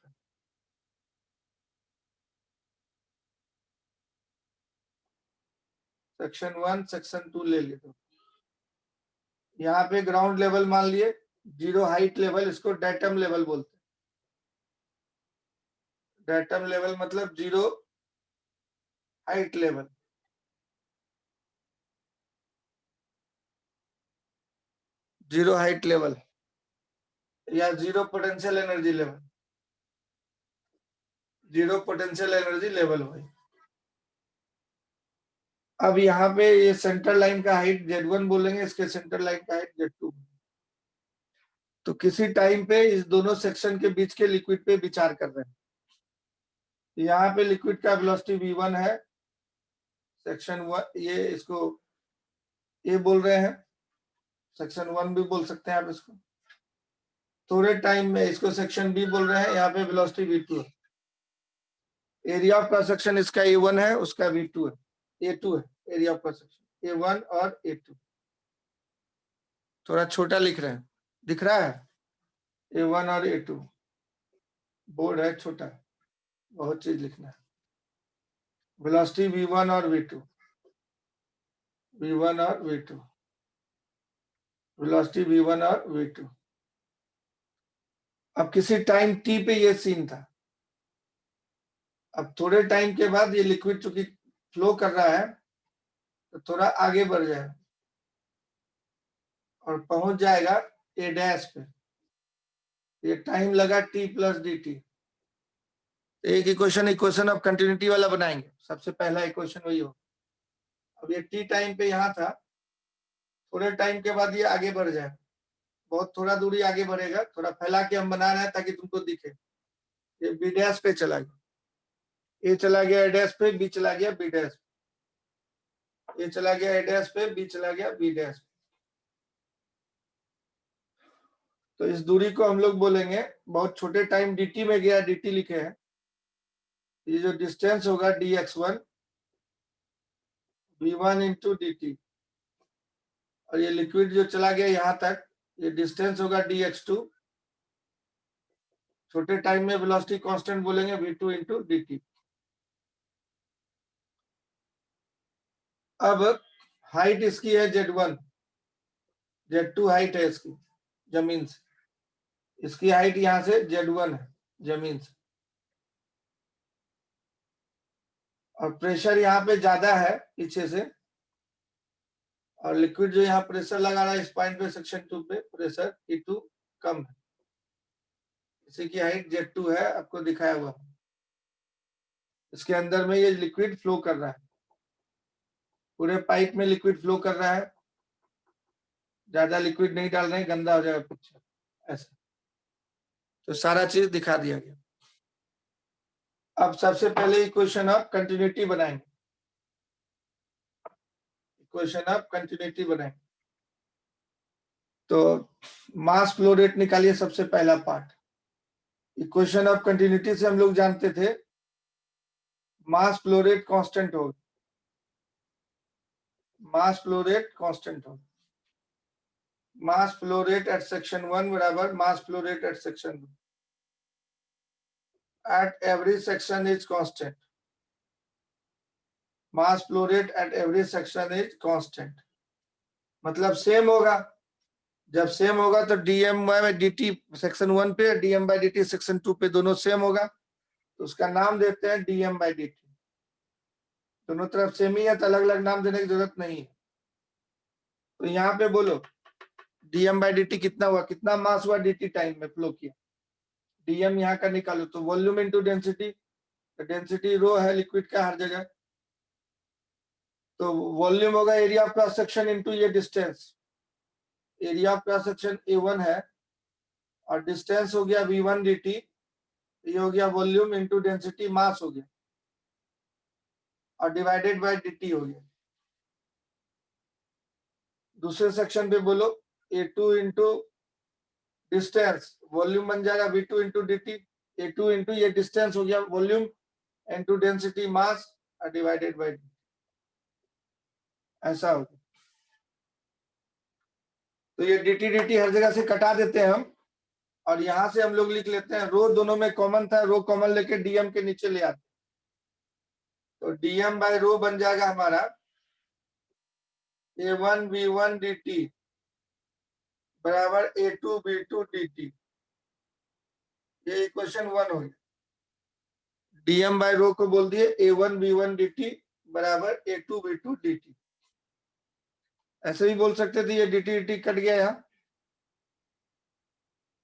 A: सेक्शन 1 सेक्शन 2 ले लिए, तो यहाँ पे ग्राउंड लेवल मान लिए, जीरो हाइट लेवल, इसको डेटम लेवल बोलते हैं। डेटम लेवल मतलब zero height level, zero height level या zero potential energy level, zero potential energy level भाई। अब यहाँ पे ये सेंटर लाइन का हाइट Z1 बोलेंगे, इसके सेंटर लाइन का हाइट Z2। तो किसी टाइम पे इस दोनों सेक्शन के बीच के लिक्विड पे विचार कर रहे हैं। यहाँ पे लिक्विड का वेलोसिटी V1 है, सेक्शन 1 ये इसको ए बोल रहे हैं, सेक्शन 1 भी बोल सकते हैं आप इसको। थोड़े टाइम में इसको सेक्शन बी बोल रहे हैं, यहाँ पे वेलोसिटी V2 है। एरिया ऑफ क्रॉस सेक्शन इसका A1 है, उसका V2 है, A2 है area of cross section, A1 और A2। थोड़ा छोटा लिख रहे हैं, दिख रहा है, A1 और A2, बोर्ड है छोटा, बहुत चीज लिखना है। वेलोसिटी V1 और V2, V1 और V2, वेलोसिटी V1 और V2। अब किसी टाइम t पे ये सीन था, अब थोड़े टाइम के बाद ये लिक्विड चूंकि फ्लो कर रहा है, तो थोड़ा आगे बढ़ जाएगा और पहुंच जाएगा A डैश पे। ये टाइम लगा t प्लस dt। एक इक्वेशन ऑफ कंटिन्यूटी वाला बनाएंगे, सबसे पहला इक्वेशन वही हो। अब ये t टाइम पे यहाँ था, थोड़े टाइम के बाद ये आगे बढ़ जाए, बहुत थोड़ा दूरी आगे बढ़ेगा, थोड़ा फैला के हम बना रहे हैं ताकि तुमको दिखे। ये बी डैश पे चला गया, ए चला गया ए डैश पे, बी चला गया बी डैश, ए चला गया ए डैश पे, बी चला गया बी डैश। तो इस दूरी को हम लोग बोलेंगे, बहुत छोटे टाइम dt में गया, dt लिखे हैं, ये जो डिस्टेंस होगा dx1 v1 इंटू dt, और ये लिक्विड जो चला गया यहाँ तक, ये डिस्टेंस होगा dx2, छोटे टाइम में वेलोसिटी कांस्टेंट बोलेंगे v2 इंटू dt। अब हाइट इसकी है Z1, Z2 हाइट है इसकी जमीन से, इसकी हाइट यहाँ से Z1 है जमीन से, और प्रेशर यहाँ पे ज्यादा है पीछे से, और लिक्विड जो यहाँ प्रेशर लगा रहा है इस पॉइंट पे सेक्शन 2 पे प्रेशर E2 कम है, इसी की हाइट Z2 है, आपको दिखाया हुआ। इसके अंदर में ये लिक्विड फ्लो कर रहा है, पूरे पाइप में लिक्विड फ्लो कर रहा है, ज्यादा लिक्विड नहीं डाल रहे हैं, गंदा हो जाएगा पिक्चर ऐसा। तो सारा चीज दिखा दिया गया। अब सबसे पहले इक्वेशन ऑफ कंटिन्यूटी बनाएंगे, इक्वेशन ऑफ कंटिन्यूटी बनाएंगे। तो मास फ्लो रेट निकालिए, सबसे पहला पार्ट। इक्वेशन ऑफ कंटिन्यूटी से हम लोग जानते थे मास फ्लो रेट कांस्टेंट होगा, मास फ्लो रेट कांस्टेंट होगा, mass flow rate at section 1 बराबर mass flow rate at section 2 at every section is constant, mass flow rate at every section is constant, मतलब same होगा। जब same होगा तो dm bye dt section 1 पे, dm bye dt section 2 पे, दोनों same होगा, तो उसका नाम देते हैं dm बाय dt। दोनों तरफ सेम ही है तो अलग अलग नाम देने की जरूरत नहीं है। तो यहाँ पे बोलो dm बाय dt कितना हुआ, कितना मास हुआ dt टाइम में फ्लो किया, dm यहाँ का निकालो, तो volume into density, density rho है लिक्विड का हर जगह, तो वॉल्यूम होगा area of cross section into ये distance, area of cross section A1 है और डिस्टेंस हो गया V1 dt, ये हो गया वॉल्यूम इंटू डेंसिटी मास हो गया। और डिवाइडेड बाय dt हो गया। दूसरे सेक्शन पे बोलो A2 इंटू डिस्टेंस, वॉल्यूम बन जाएगा V2 into dt। A2 into ये डिस्टेंस हो गया volume into density mass divided bye dt, ऐसा होगा। तो ये dt हर जगह से कटा देते हैं हम, और यहां से हम लोग लिख लेते हैं रो, दोनों में कॉमन था, रो कॉमन लेके dm के नीचे ले आते, तो dm बाय रो बन जाएगा हमारा A1 V1 dt बराबर A2 V2 dt। ये इक्वेशन 1 हो गया। dm बाय रो को बोल दिए A1 V1 dt बराबर A2 V2 dt। ऐसे भी बोल सकते थे, ये dt कट गया यहाँ,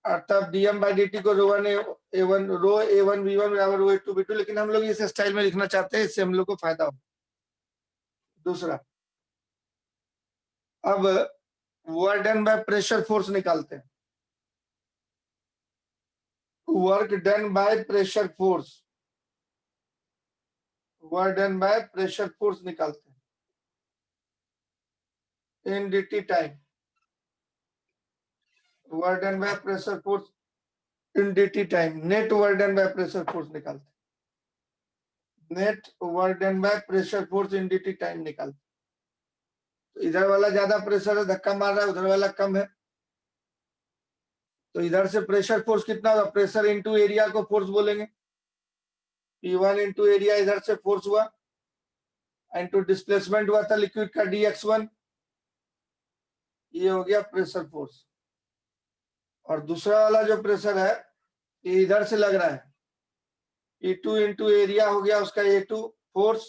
A: और तब dm बाई dt को रो A1 V1 बराबर रो A2 V2, लेकिन हम लोग इस स्टाइल में लिखना चाहते हैं, इससे हम लोग को फायदा हो। दूसरा, अब work done by pressure force निकालते हैं। Work done by pressure force, work done by pressure force निकालते हैं इन dt time. Work done by pressure force in dt time, net work done by pressure force निकालते हैं। Net work done by pressure force in dt time निकालते हैं। तो इधर वाला ज्यादा प्रेशर है, धक्का मार रहा है, उधर वाला कम है, तो इधर से प्रेशर फोर्स कितना होगा, प्रेशर इंटू एरिया को फोर्स बोलेंगे। P1 इंटू एरिया इधर से फोर्स हुआ, इंटू डिस्प्लेसमेंट हुआ था लिक्विड का dx1, ये हो गया प्रेशर फोर्स। और दूसरा वाला जो प्रेशर है ये इधर से लग रहा है, P2 इंटू एरिया हो गया उसका A2 फोर्स,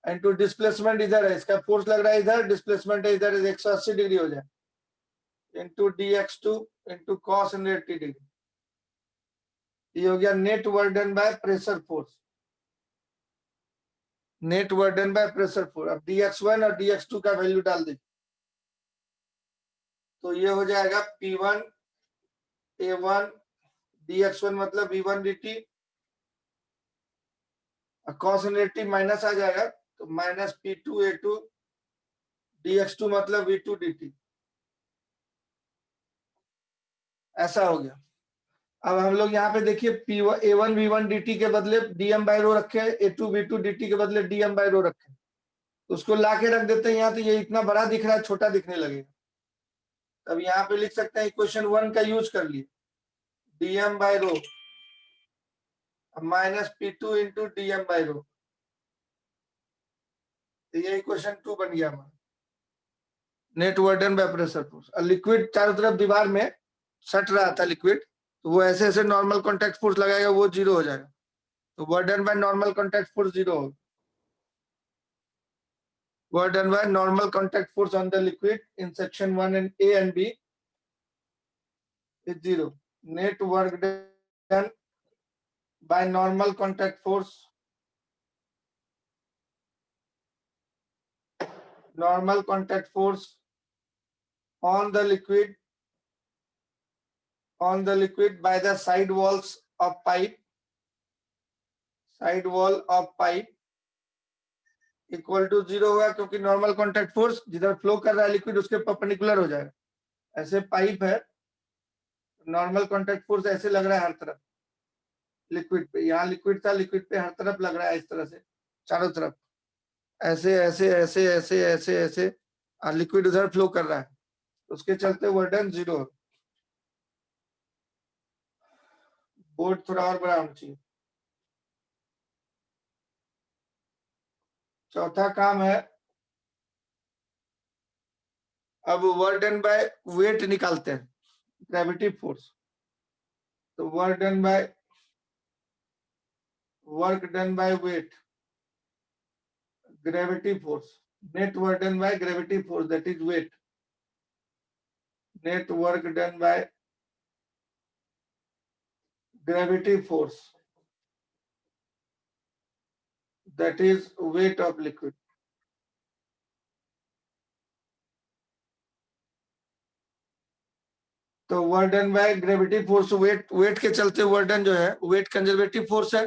A: इंटू डिस्प्लेसमेंट इधर है, इसका फोर्स लग रहा है इधर, डिस्प्लेसमेंट है इधर, 180 डिग्री हो जाए, into dx2 into cos 180 degree. ये हो गया net work done by pressure force, net work done by pressure force. अब dx1 और dx2 का वैल्यू डाल दीजिए, तो ये हो जाएगा P1 A1 dx1 मतलब V1 dt, cos 180 माइनस आ जाएगा, तो माइनस P2 A2 dx2 मतलब V2 dt, ऐसा हो गया। अब हम लोग यहाँ पे देखिए A1 V1 dt के बदले dm बाय रो रखे, A2 V2 dt के बदले dm बाय रो रखे, तो उसको लाके रख देते हैं यहाँ, तो ये इतना बड़ा दिख रहा है, छोटा दिखने लगेगा। तब यहाँ पे लिख सकते हैं इक्वेशन 1 का यूज कर लिए, dm by rho minus P2 into dm by rho, तो ये इक्वेशन 2 बन गया हमारा, net work done by pressure force. Liquid चारों तरफ दीवार में सट रहा था लिक्विड, तो वो ऐसे ऐसे नॉर्मल कॉन्टैक्ट फोर्स लगाएगा, वो जीरो हो जाएगा, तो work done by normal contact force zero होगा। Work done by normal contact force on the liquid in section 1 and A and B is 0. Net work done by normal contact force, normal contact force on the liquid by the side walls of pipe, side wall of pipe equal to 0 होगा, क्योंकि normal contact force जिधर flow कर रहा है liquid उसके perpendicular हो जाएगा। ऐसे पाइप है, नॉर्मल कॉन्टैक्ट फोर्स ऐसे लग रहा है हर तरफ लिक्विड पे, यहाँ लिक्विड था, लिक्विड पे हर तरफ लग रहा है इस तरह से, चारों तरफ ऐसे ऐसे ऐसे ऐसे ऐसे ऐसे, और लिक्विड उधर फ्लो कर रहा है, उसके चलते वर्क डन 0। बोर्ड थोड़ा और बड़ा होना चाहिए। चौथा काम है, अब वर्क डन बाय वेट निकालते हैं, ग्रेविटी फोर्स। तो work done by weight, gravity force, net work done by gravity force that is weight, net work done by gravity force that is weight of liquid। तो work done by gravity force, weight के चलते work done जो है weight conservative force है,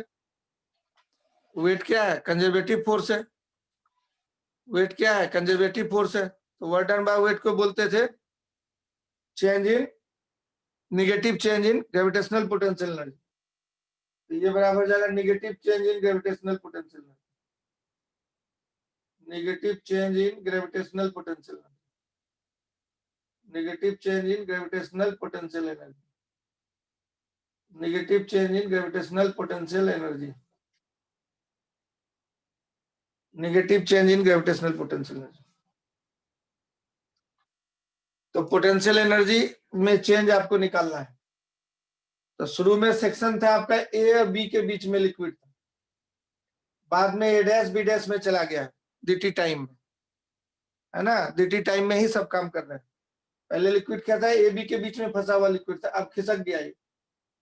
A: weight क्या है? Conservative force है। Weight क्या है? कंजर्वेटिव फोर्स है। तो वर्क डन बाय वेट को बोलते थे change in negative change in gravitational potential energy. तो ये बराबर हो जाएगा negative change in gravitational potential energy, negative change in gravitational potential energy, negative change in gravitational potential energy, negative change in gravitational potential energy, negative change in gravitational potential energy. तो potential energy में change आपको निकालना है। तो शुरू में section था आपका ए और बी के बीच में लिक्विड था, बाद में ए डैश बी डैश में चला गया डीटी टाइम में, है ना? डीटी टाइम में ही सब काम कर रहे हैं। पहले लिक्विड क्या था? ए बी के बीच में फंसा हुआ लिक्विड था, अब खिसक गया ये,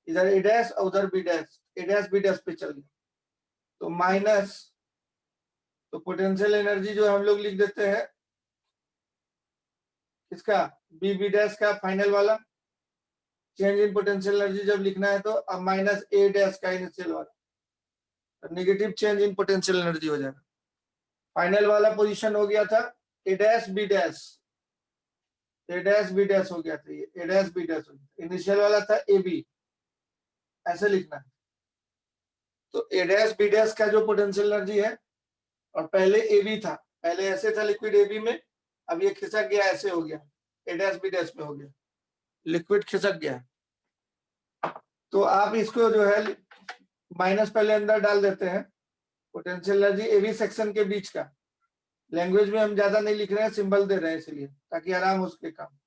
A: इधर ए डैश और उधर बी डैश, ए डैश बी डैश पे चल गया। तो माइनस, तो पोटेंशियल एनर्जी जो हम लोग लिख देते हैं इसका बी बी डैश का फाइनल वाला चेंज इन पोटेंशियल एनर्जी जब लिखना है तो अब माइनस ए डैश का इनिशियल वाला, नेगेटिव चेंज इन पोटेंशियल एनर्जी हो जाएगा। फाइनल वाला पोजीशन हो गया था A dash B dash, A dash B dash हो गया था, ये ए डैश बी डैश हो गया। इनिशियल वाला था ए बी, ऐसे लिखना है। तो ए डैश बी डैश का जो पोटेंशियल एनर्जी है, और पहले ए बी था, पहले ऐसे था लिक्विड ए बी में, अब ये खिसक गया, ऐसे हो गया, ए डैश बी डैश में हो गया, लिक्विड खिसक गया। तो आप इसको जो है माइनस पहले अंदर डाल देते हैं, potential energy A B section के बीच का। लैंग्वेज में हम ज्यादा नहीं लिख रहे हैं, सिंबल दे रहे हैं इसलिए, ताकि आराम हो उसके काम।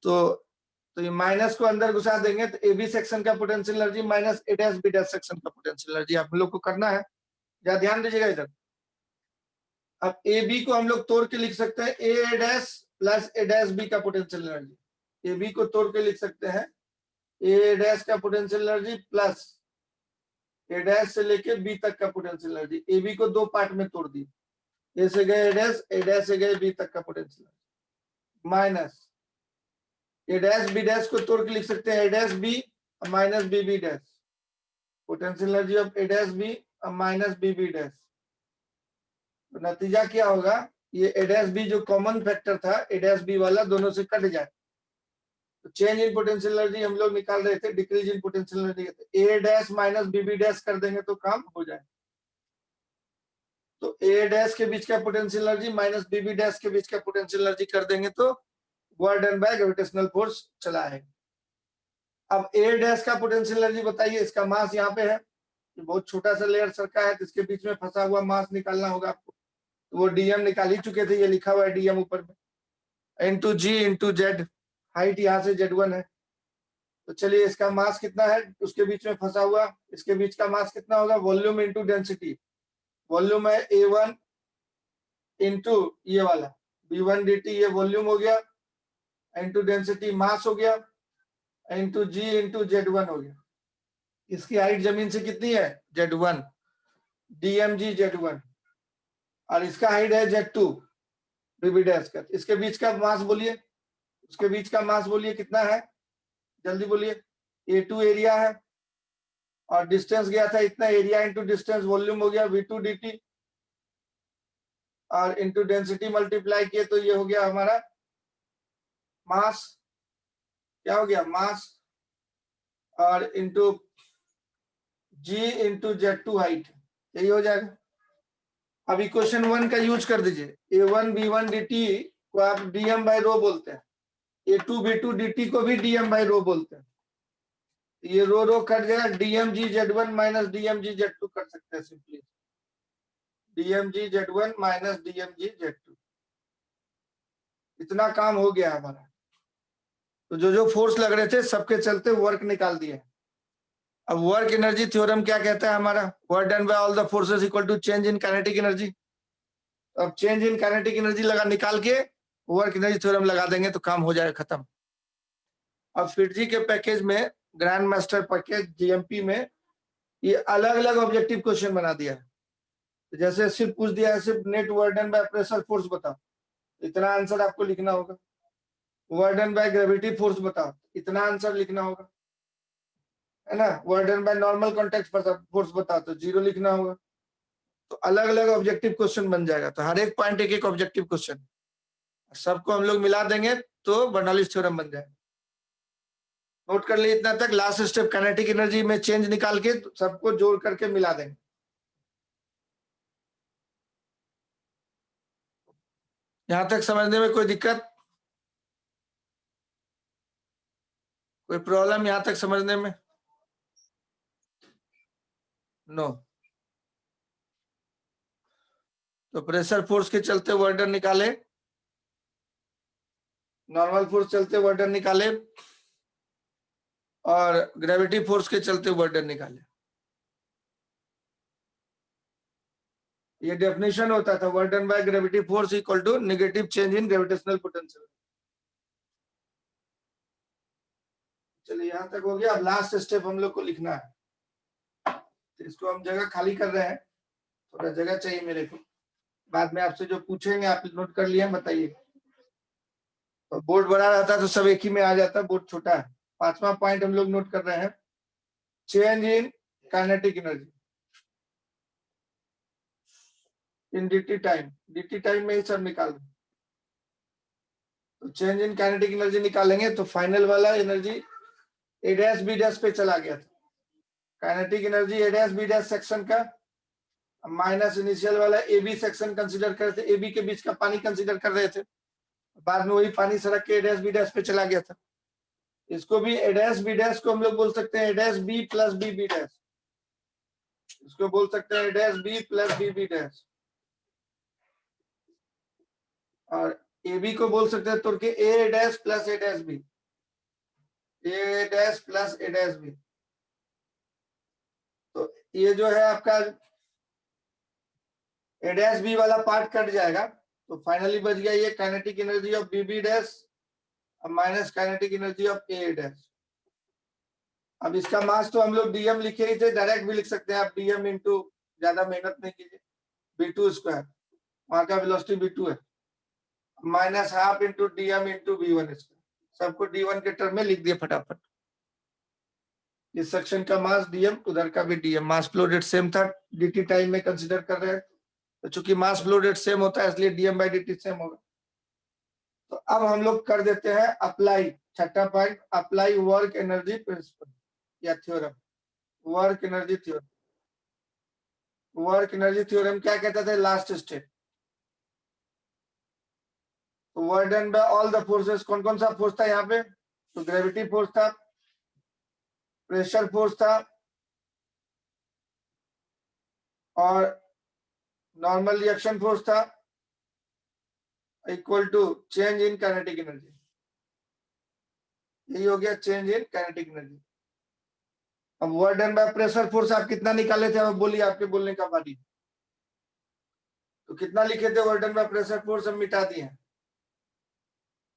A: तो ये माइनस को अंदर घुसा देंगे तो ए बी सेक्शन का potential energy minus A dash B dash section का पोटेंशियल एनर्जी आप लोग को करना है, जरा ध्यान दीजिएगा इधर। अब ए बी को हम लोग तोड़ के लिख सकते हैं A dash plus A dash B का पोटेंशियल एनर्जी। ए बी को तोड़ के लिख सकते हैं ए डैश का potential energy plus A dash से लेके बी तक का पोटेंशियल एनर्जी। ए बी को दो पार्ट में तोड़ दी, ए से गए ए डैश से गए बी तक का potential energy, minus A dash B dash को तोड़ के लिख सकते हैं A dash B minus B B dash, potential energy of A dash B minus B B dash. तो नतीजा क्या होगा? ये ए डैश बी जो कॉमन फैक्टर था ए डैश बी वाला, दोनों से कट जाए। तो चेंज इन पोटेंशियल एनर्जी हम लोग निकाल रहे थे, decrease in potential energy, A dash minus B B dash कर देंगे तो काम हो जाए। तो ए डैश के बीच का potential energy minus B B dash के बीच का पोटेंशियल एनर्जी कर देंगे तो work done by gravitational force चला है। अब ए डैश का पोटेंशियल एनर्जी बताइए, इसका मास यहाँ पे है, बहुत छोटा सा लेयर सरका है, तो इसके बीच में फंसा हुआ मास निकालना होगा आपको। तो वो डीएम निकाल ही चुके थे, ये लिखा हुआ है डीएम ऊपर में, इंटू जी इंटू जेड, हाइट यहाँ से Z1 है। तो चलिए इसका मास कितना है उसके बीच में फंसा हुआ, इसके बीच का मास कितना होगा? वॉल्यूम इंटू डेंसिटी, वॉल्यूम है A1 इंटू ये वाला B1 dt, ये वॉल्यूम हो गया, इंटू डेंसिटी मास हो गया, इंटू जी इंटू Z1 हो गया। इसकी हाइट जमीन से कितनी है? Z1, DMG Z1, और इसका हाइट है Z2 बीबी डैश का। इसके बीच का मास बोलिए, उसके बीच का मास बोलिए कितना है, जल्दी बोलिए। A2 एरिया है और डिस्टेंस गया था इतना, एरिया इंटू डिस्टेंस वॉल्यूम हो गया V2 dt, और इंटू डेंसिटी मल्टीप्लाई किए तो ये हो गया हमारा मास, क्या हो गया? मास, और इंटू जी इंटू Z2 हाइट, यही हो जाएगा। अब इक्वेशन 1 का यूज कर दीजिए, A1 B1 dt को आप dm बाई रो बोलते हैं, A2 B2 dt को भी dm बाई रो बोलते हैं। ये रो रो कट गया, DMG Z1 minus DMG Z2 कर सकते हैं simply, DMG Z1 minus DMG Z2। इतना काम हो गया हमारा। तो जो जो फोर्स लग रहे थे सबके चलते वर्क निकाल दिए। अब वर्क एनर्जी थ्योरम क्या कहता है हमारा? Work done by all the forces equal to change in kinetic energy. अब चेंज इन काइनेटिक एनर्जी लगा निकाल के वर्क एनर्जी थ्योरम लगा देंगे तो काम हो जाएगा खत्म। अब फिटजी के पैकेज में, ग्रैंड मास्टर पैकेज जीएमपी में, ये अलग अलग ऑब्जेक्टिव क्वेश्चन बना दिया है। तो जैसे सिर्फ पूछ दिया है सिर्फ net work done by pressure force बताओ, इतना आंसर आपको लिखना होगा। Work done by gravity force बताओ, इतना आंसर लिखना होगा। है ना, work done by normal contact force बताओ तो 0 लिखना होगा। तो अलग अलग ऑब्जेक्टिव क्वेश्चन बन जाएगा, तो हर एक पॉइंट एक एक ऑब्जेक्टिव क्वेश्चन, सबको हम लोग मिला देंगे तो बर्नौलीज थ्योरम बन जाएगा। नोट कर लिए इतना तक। लास्ट स्टेप काइनेटिक एनर्जी में चेंज निकाल के सबको जोड़ करके मिला देंगे। यहां तक समझने में कोई दिक्कत, कोई प्रॉब्लम यहां तक समझने में? नो। तो प्रेशर फोर्स के चलते वर्क डन निकाले, नॉर्मल फोर्स चलते वर्क डन निकाले, और ग्रेविटी फोर्स के चलते वर्क डन निकाले। ये डेफिनेशन होता था, work done by gravity force equal to negative change in gravitational potential. चलिए यहां तक हो गया। अब लास्ट स्टेप हम लोग को लिखना है, तो इसको हम जगह खाली कर रहे हैं, थोड़ा जगह चाहिए मेरे को। बाद में आपसे जो पूछेंगे आप नोट कर लिए, बताइए। तो बोर्ड बड़ा रहता तो सब एक ही में आ जाता, बोर्ड छोटा है। 5वां पॉइंट हम लोग नोट कर रहे हैं, change in kinetic energy in dt time. Dt time में ही सब निकाल दो। तो चेंज इन काइनेटिक एनर्जी निकालेंगे तो फाइनल वाला energy A dash B dash पे चला गया था। Kinetic energy A dash B dash section का माइनस इनिशियल वाला ए बी सेक्शन कंसीडर कर रहे थे, ए बी के बीच का पानी कंसीडर कर रहे थे, बाद में वही पानी सड़क के ए डैश बी डैश पे चला गया था। इसको भी ए डैश बी डैश को हम लोग बोल सकते हैं A dash B plus B B dash, इसको बोल सकते हैं A dash B plus B B dash, और ए बी को बोल सकते हैं तोड़ के A dash plus A dash B, A dash plus A dash B. तो ये जो है आपका ए डैश बी वाला पार्ट कट जाएगा, तो फाइनली बच गया ये kinetic energy of B B dash minus kinetic energy of A dash. अब इसका मास तो हम लोग डीएम लिखे ही थे, डायरेक्ट भी लिख सकते हैं आप, डीएम इंटू, ज्यादा मेहनत नहीं कीजिए, बी2 स्क्वायर, वहां का वेलोसिटी बी2 है, minus half into DM into B one square. सबको डी1 के टर्म में लिख दिए फटाफट। इस सेक्शन का मास डीएम, उधर का भी डीएम, मास फ्लो रेट सेम था, डीटी टाइम में कंसीडर कर रहे हैं, तो चूंकि मास फ्लो रेट सेम होता है इसलिए डीएम बाई डी सेम होगा। तो अब हम लोग कर देते हैं अप्लाई, छठा point, apply work energy principle या theorem. Work energy theorem, work energy theorem क्या कहता था? लास्ट स्टेप, तो work done by all the forces, कौन कौन सा फोर्स था यहाँ पे? तो ग्रेविटी फोर्स था, प्रेशर फोर्स था, और नॉर्मल रिएक्शन फोर्स था, equal to change in kinetic energy. यही हो गया चेंज इन काइनेटिक एनर्जी। अब work done by pressure force आप कितना निकाले थे? अब बोलिए, आपके बोलने का बारी। तो कितना लिखे थे work done by pressure force? हम मिटा दिए,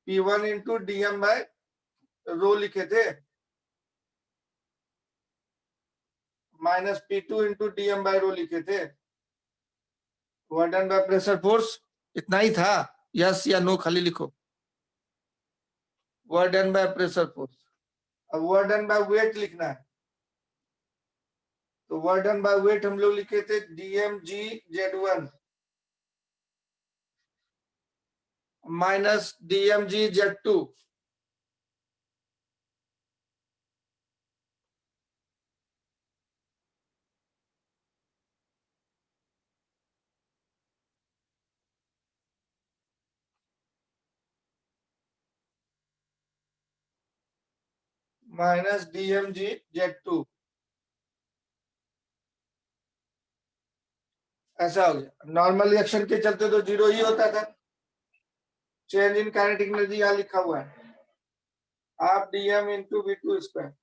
A: P1 into DM by rho लिखे थे, minus P2 into DM by rho लिखे थे। Work done by pressure force इतना ही था, यस या नो खाली लिखो। Work done by pressure force. अब वर्क डन बाय वेट लिखना है, तो वर्क डन बाय वेट हम लोग लिखे थे DM G Z1 minus DM G Z2 minus DM G Z2, ऐसा हो गया। नॉर्मल रिएक्शन के चलते तो 0 ही होता था। चेंज इन काइनेटिक एनर्जी यहाँ लिखा हुआ है, half DM into B two square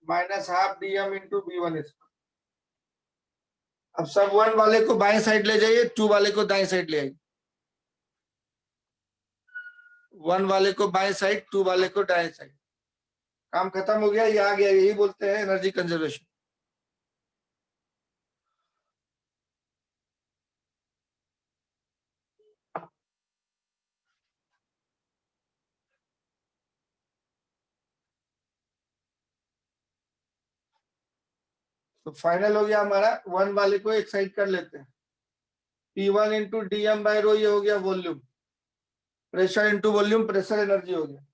A: minus half DM into B one square. अब सब 1 वाले को बाएं साइड ले जाइए, 2 वाले को दाएं साइड ले आइए। 1 वाले को बाएं साइड, 2 वाले को दाएं साइड। काम खत्म हो गया, ये आ गया। यही बोलते हैं एनर्जी कंजर्वेशन। तो फाइनल हो गया हमारा, 1 वाले को एक साइड कर लेते हैं। P1 इंटू DM बाय रो, ये हो गया volume, pressure into volume, pressure energy हो गया।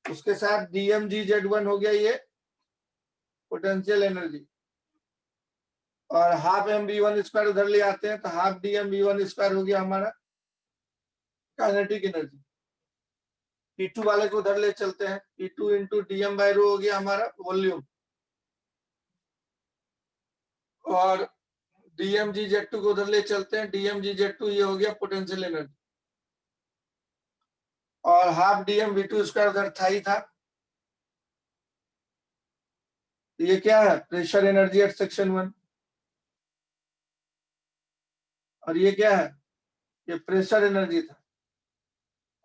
A: उसके साथ DmGZ1 हो गया ये पोटेंशियल एनर्जी, और हाफ mv1 स्क्वायर उधर ले आते हैं तो हाफ dmv1 स्क्वायर हो गया हमारा काइनेटिक एनर्जी। P2 वाले को उधर ले चलते हैं, P2 इंटू DM बाय रो हो गया हमारा वॉल्यूम, और DmGZ2 को उधर ले चलते हैं, DmGZ2 ये हो गया पोटेंशियल एनर्जी, और हाफ dmv2 स्क्वायर उधर था ही था। ये क्या है, प्रेशर एनर्जी एट सेक्शन 1, और ये क्या है, ये प्रेशर एनर्जी था,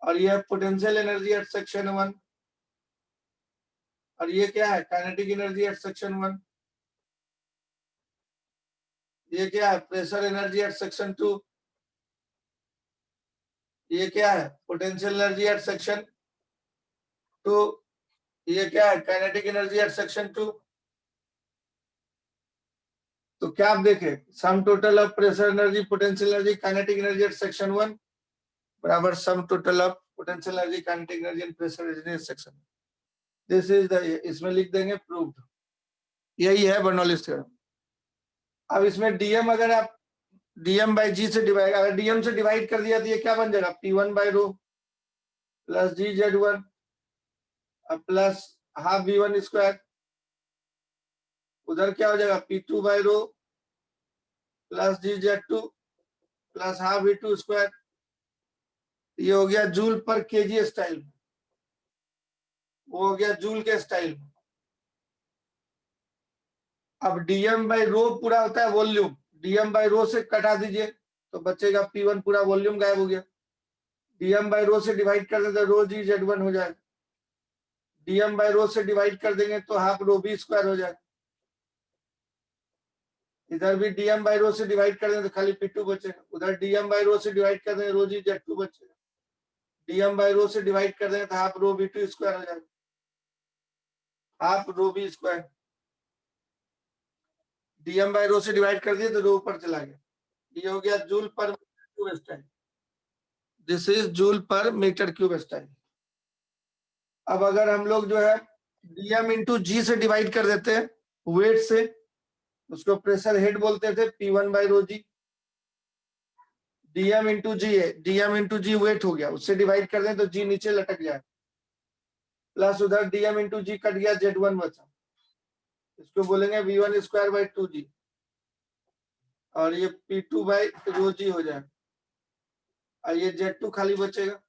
A: और ये पोटेंशियल एनर्जी एट सेक्शन 1, और ये क्या है, काइनेटिक एनर्जी एट सेक्शन 1, ये क्या है, प्रेशर एनर्जी एट सेक्शन 2, ये क्या है, पोटेंशियल एनर्जी एट सेक्शन 2, ये क्या है, काइनेटिक एनर्जी एट सेक्शन 2। तो क्या आप देखें, sum total of pressure energy, potential energy, kinetic energy at section 1 बराबर sum total of potential energy, kinetic energy and pressure energy at section. This is the, इसमें लिख देंगे प्रूव्ड, यही है बर्नौलीज थ्योरम। अब इसमें डीएम अगर आप डीएम बाई जी से डिवाइड, अगर डीएम से डिवाइड कर दिया तो ये क्या बन जाएगा, P1 by row plus GZ1 plus half V1 square, उधर क्या हो जाएगा, P2 by rho plus GZ2 plus half V2 square, ये हो गया जूल पर केजी स्टाइल, वो हो गया जूल के स्टाइल। अब डीएम बाई रो पूरा होता है वॉल्यूम, डीएम बाई रो से कटा दीजिए तो बचेगा P1, पूरा वॉल्यूम गायब हो गया। डीएम बाई रो से डिवाइड कर देते रो GZ1 हो जाएगा, डीएम बाई रो से डिवाइड कर देंगे तो हाफ रो बी स्क्वायर हो जाएगा। इधर भी डीएम बाई रो से डिवाइड कर दें तो खाली P2 बचेगा, उधर डीएम बाई रो से डिवाइड कर दें रो GZ2 बचेगा, डीएम बाई रो से डिवाइड कर दें तो हाफ रो B2 स्क्वायर हो जाएगा, half rho B square. Dm by rho से डिवाइड कर दिए तो रो ऊपर चला गया, ये हो गया joule per metre cube style. This is joule per metre cube style. अब अगर हम लोग जो है डीएम इंटू जी से डिवाइड कर देते हैं वेट से, उसको प्रेशर हेड बोलते थे, P1 by rho G, DM into G है, डीएम इंटू जी वेट हो गया, उससे डिवाइड कर दें तो जी नीचे लटक जाए, प्लस उधर डीएम इंटू जी कट गया, Z1 बचा, इसको बोलेंगे V1 स्क्वायर बाई 2G, और ये P2 बाई रो जी हो जाए, और ये Z2 खाली बचेगा,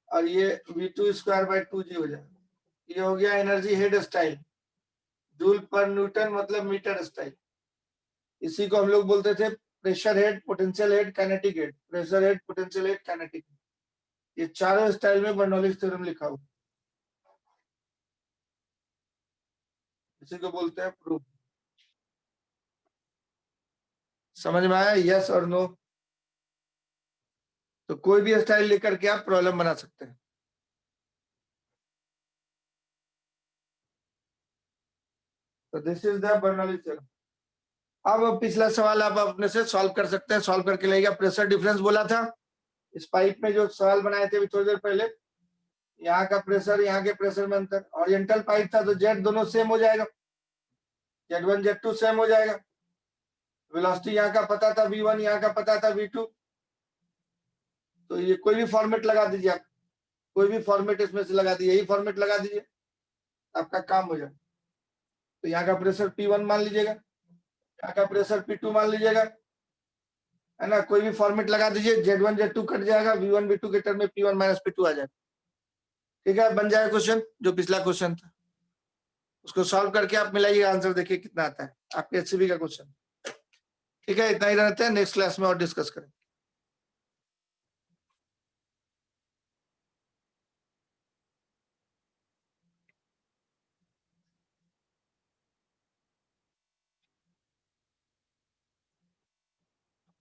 A: और ये V2 स्क्वायर बाई 2G हो जाए। ये हो गया एनर्जी हेड स्टाइल, जूल पर न्यूटन मतलब मीटर स्टाइल। इसी को हम लोग बोलते थे pressure head, potential head, kinetic head, pressure head, potential head, kinetic head, ये चारों स्टाइल में बर्नौलीज थ्योरम लिखा हुआ, इसी को बोलते हैं प्रूफ। समझ में आया, यस और नो? तो कोई भी स्टाइल लेकर के आप प्रॉब्लम बना सकते हैं। तो this is the Bernoulli's theorem. अब पिछला सवाल आप अपने से सॉल्व कर सकते हैं, सॉल्व करके लेगा। प्रेशर डिफरेंस बोला था, इस पाइप में जो सवाल बनाए थे अभी थोड़ी देर पहले, यहाँ का प्रेशर यहाँ के प्रेशर में अंतर, ओरिएंटल पाइप था तो जेड दोनों सेम हो जाएगा, Z1 Z2 सेम हो जाएगा, वेलोसिटी यहाँ का पता था V1, यहाँ का पता था V2, तो ये कोई भी फॉर्मेट लगा दीजिए आप, कोई भी फॉर्मेट इसमें से लगा दीजिए, यही फॉर्मेट लगा दीजिए, आपका काम हो जाए। तो यहाँ का प्रेशर P1 मान लीजिएगा, यहाँ का प्रेशर P2 मान लीजिएगा, है ना, कोई भी फॉर्मेट लगा दीजिए, Z1 Z2 कट जाएगा, V1 V2 के टर्म में P1 माइनस P2 आ जाएगा। ठीक है, बन जाएगा क्वेश्चन, जो पिछला क्वेश्चन था उसको सॉल्व करके आप मिलाइएगा, आंसर देखिए कितना आता है आपके HCB का क्वेश्चन। ठीक है, इतना ही रहता है, नेक्स्ट क्लास में और डिस्कस करें।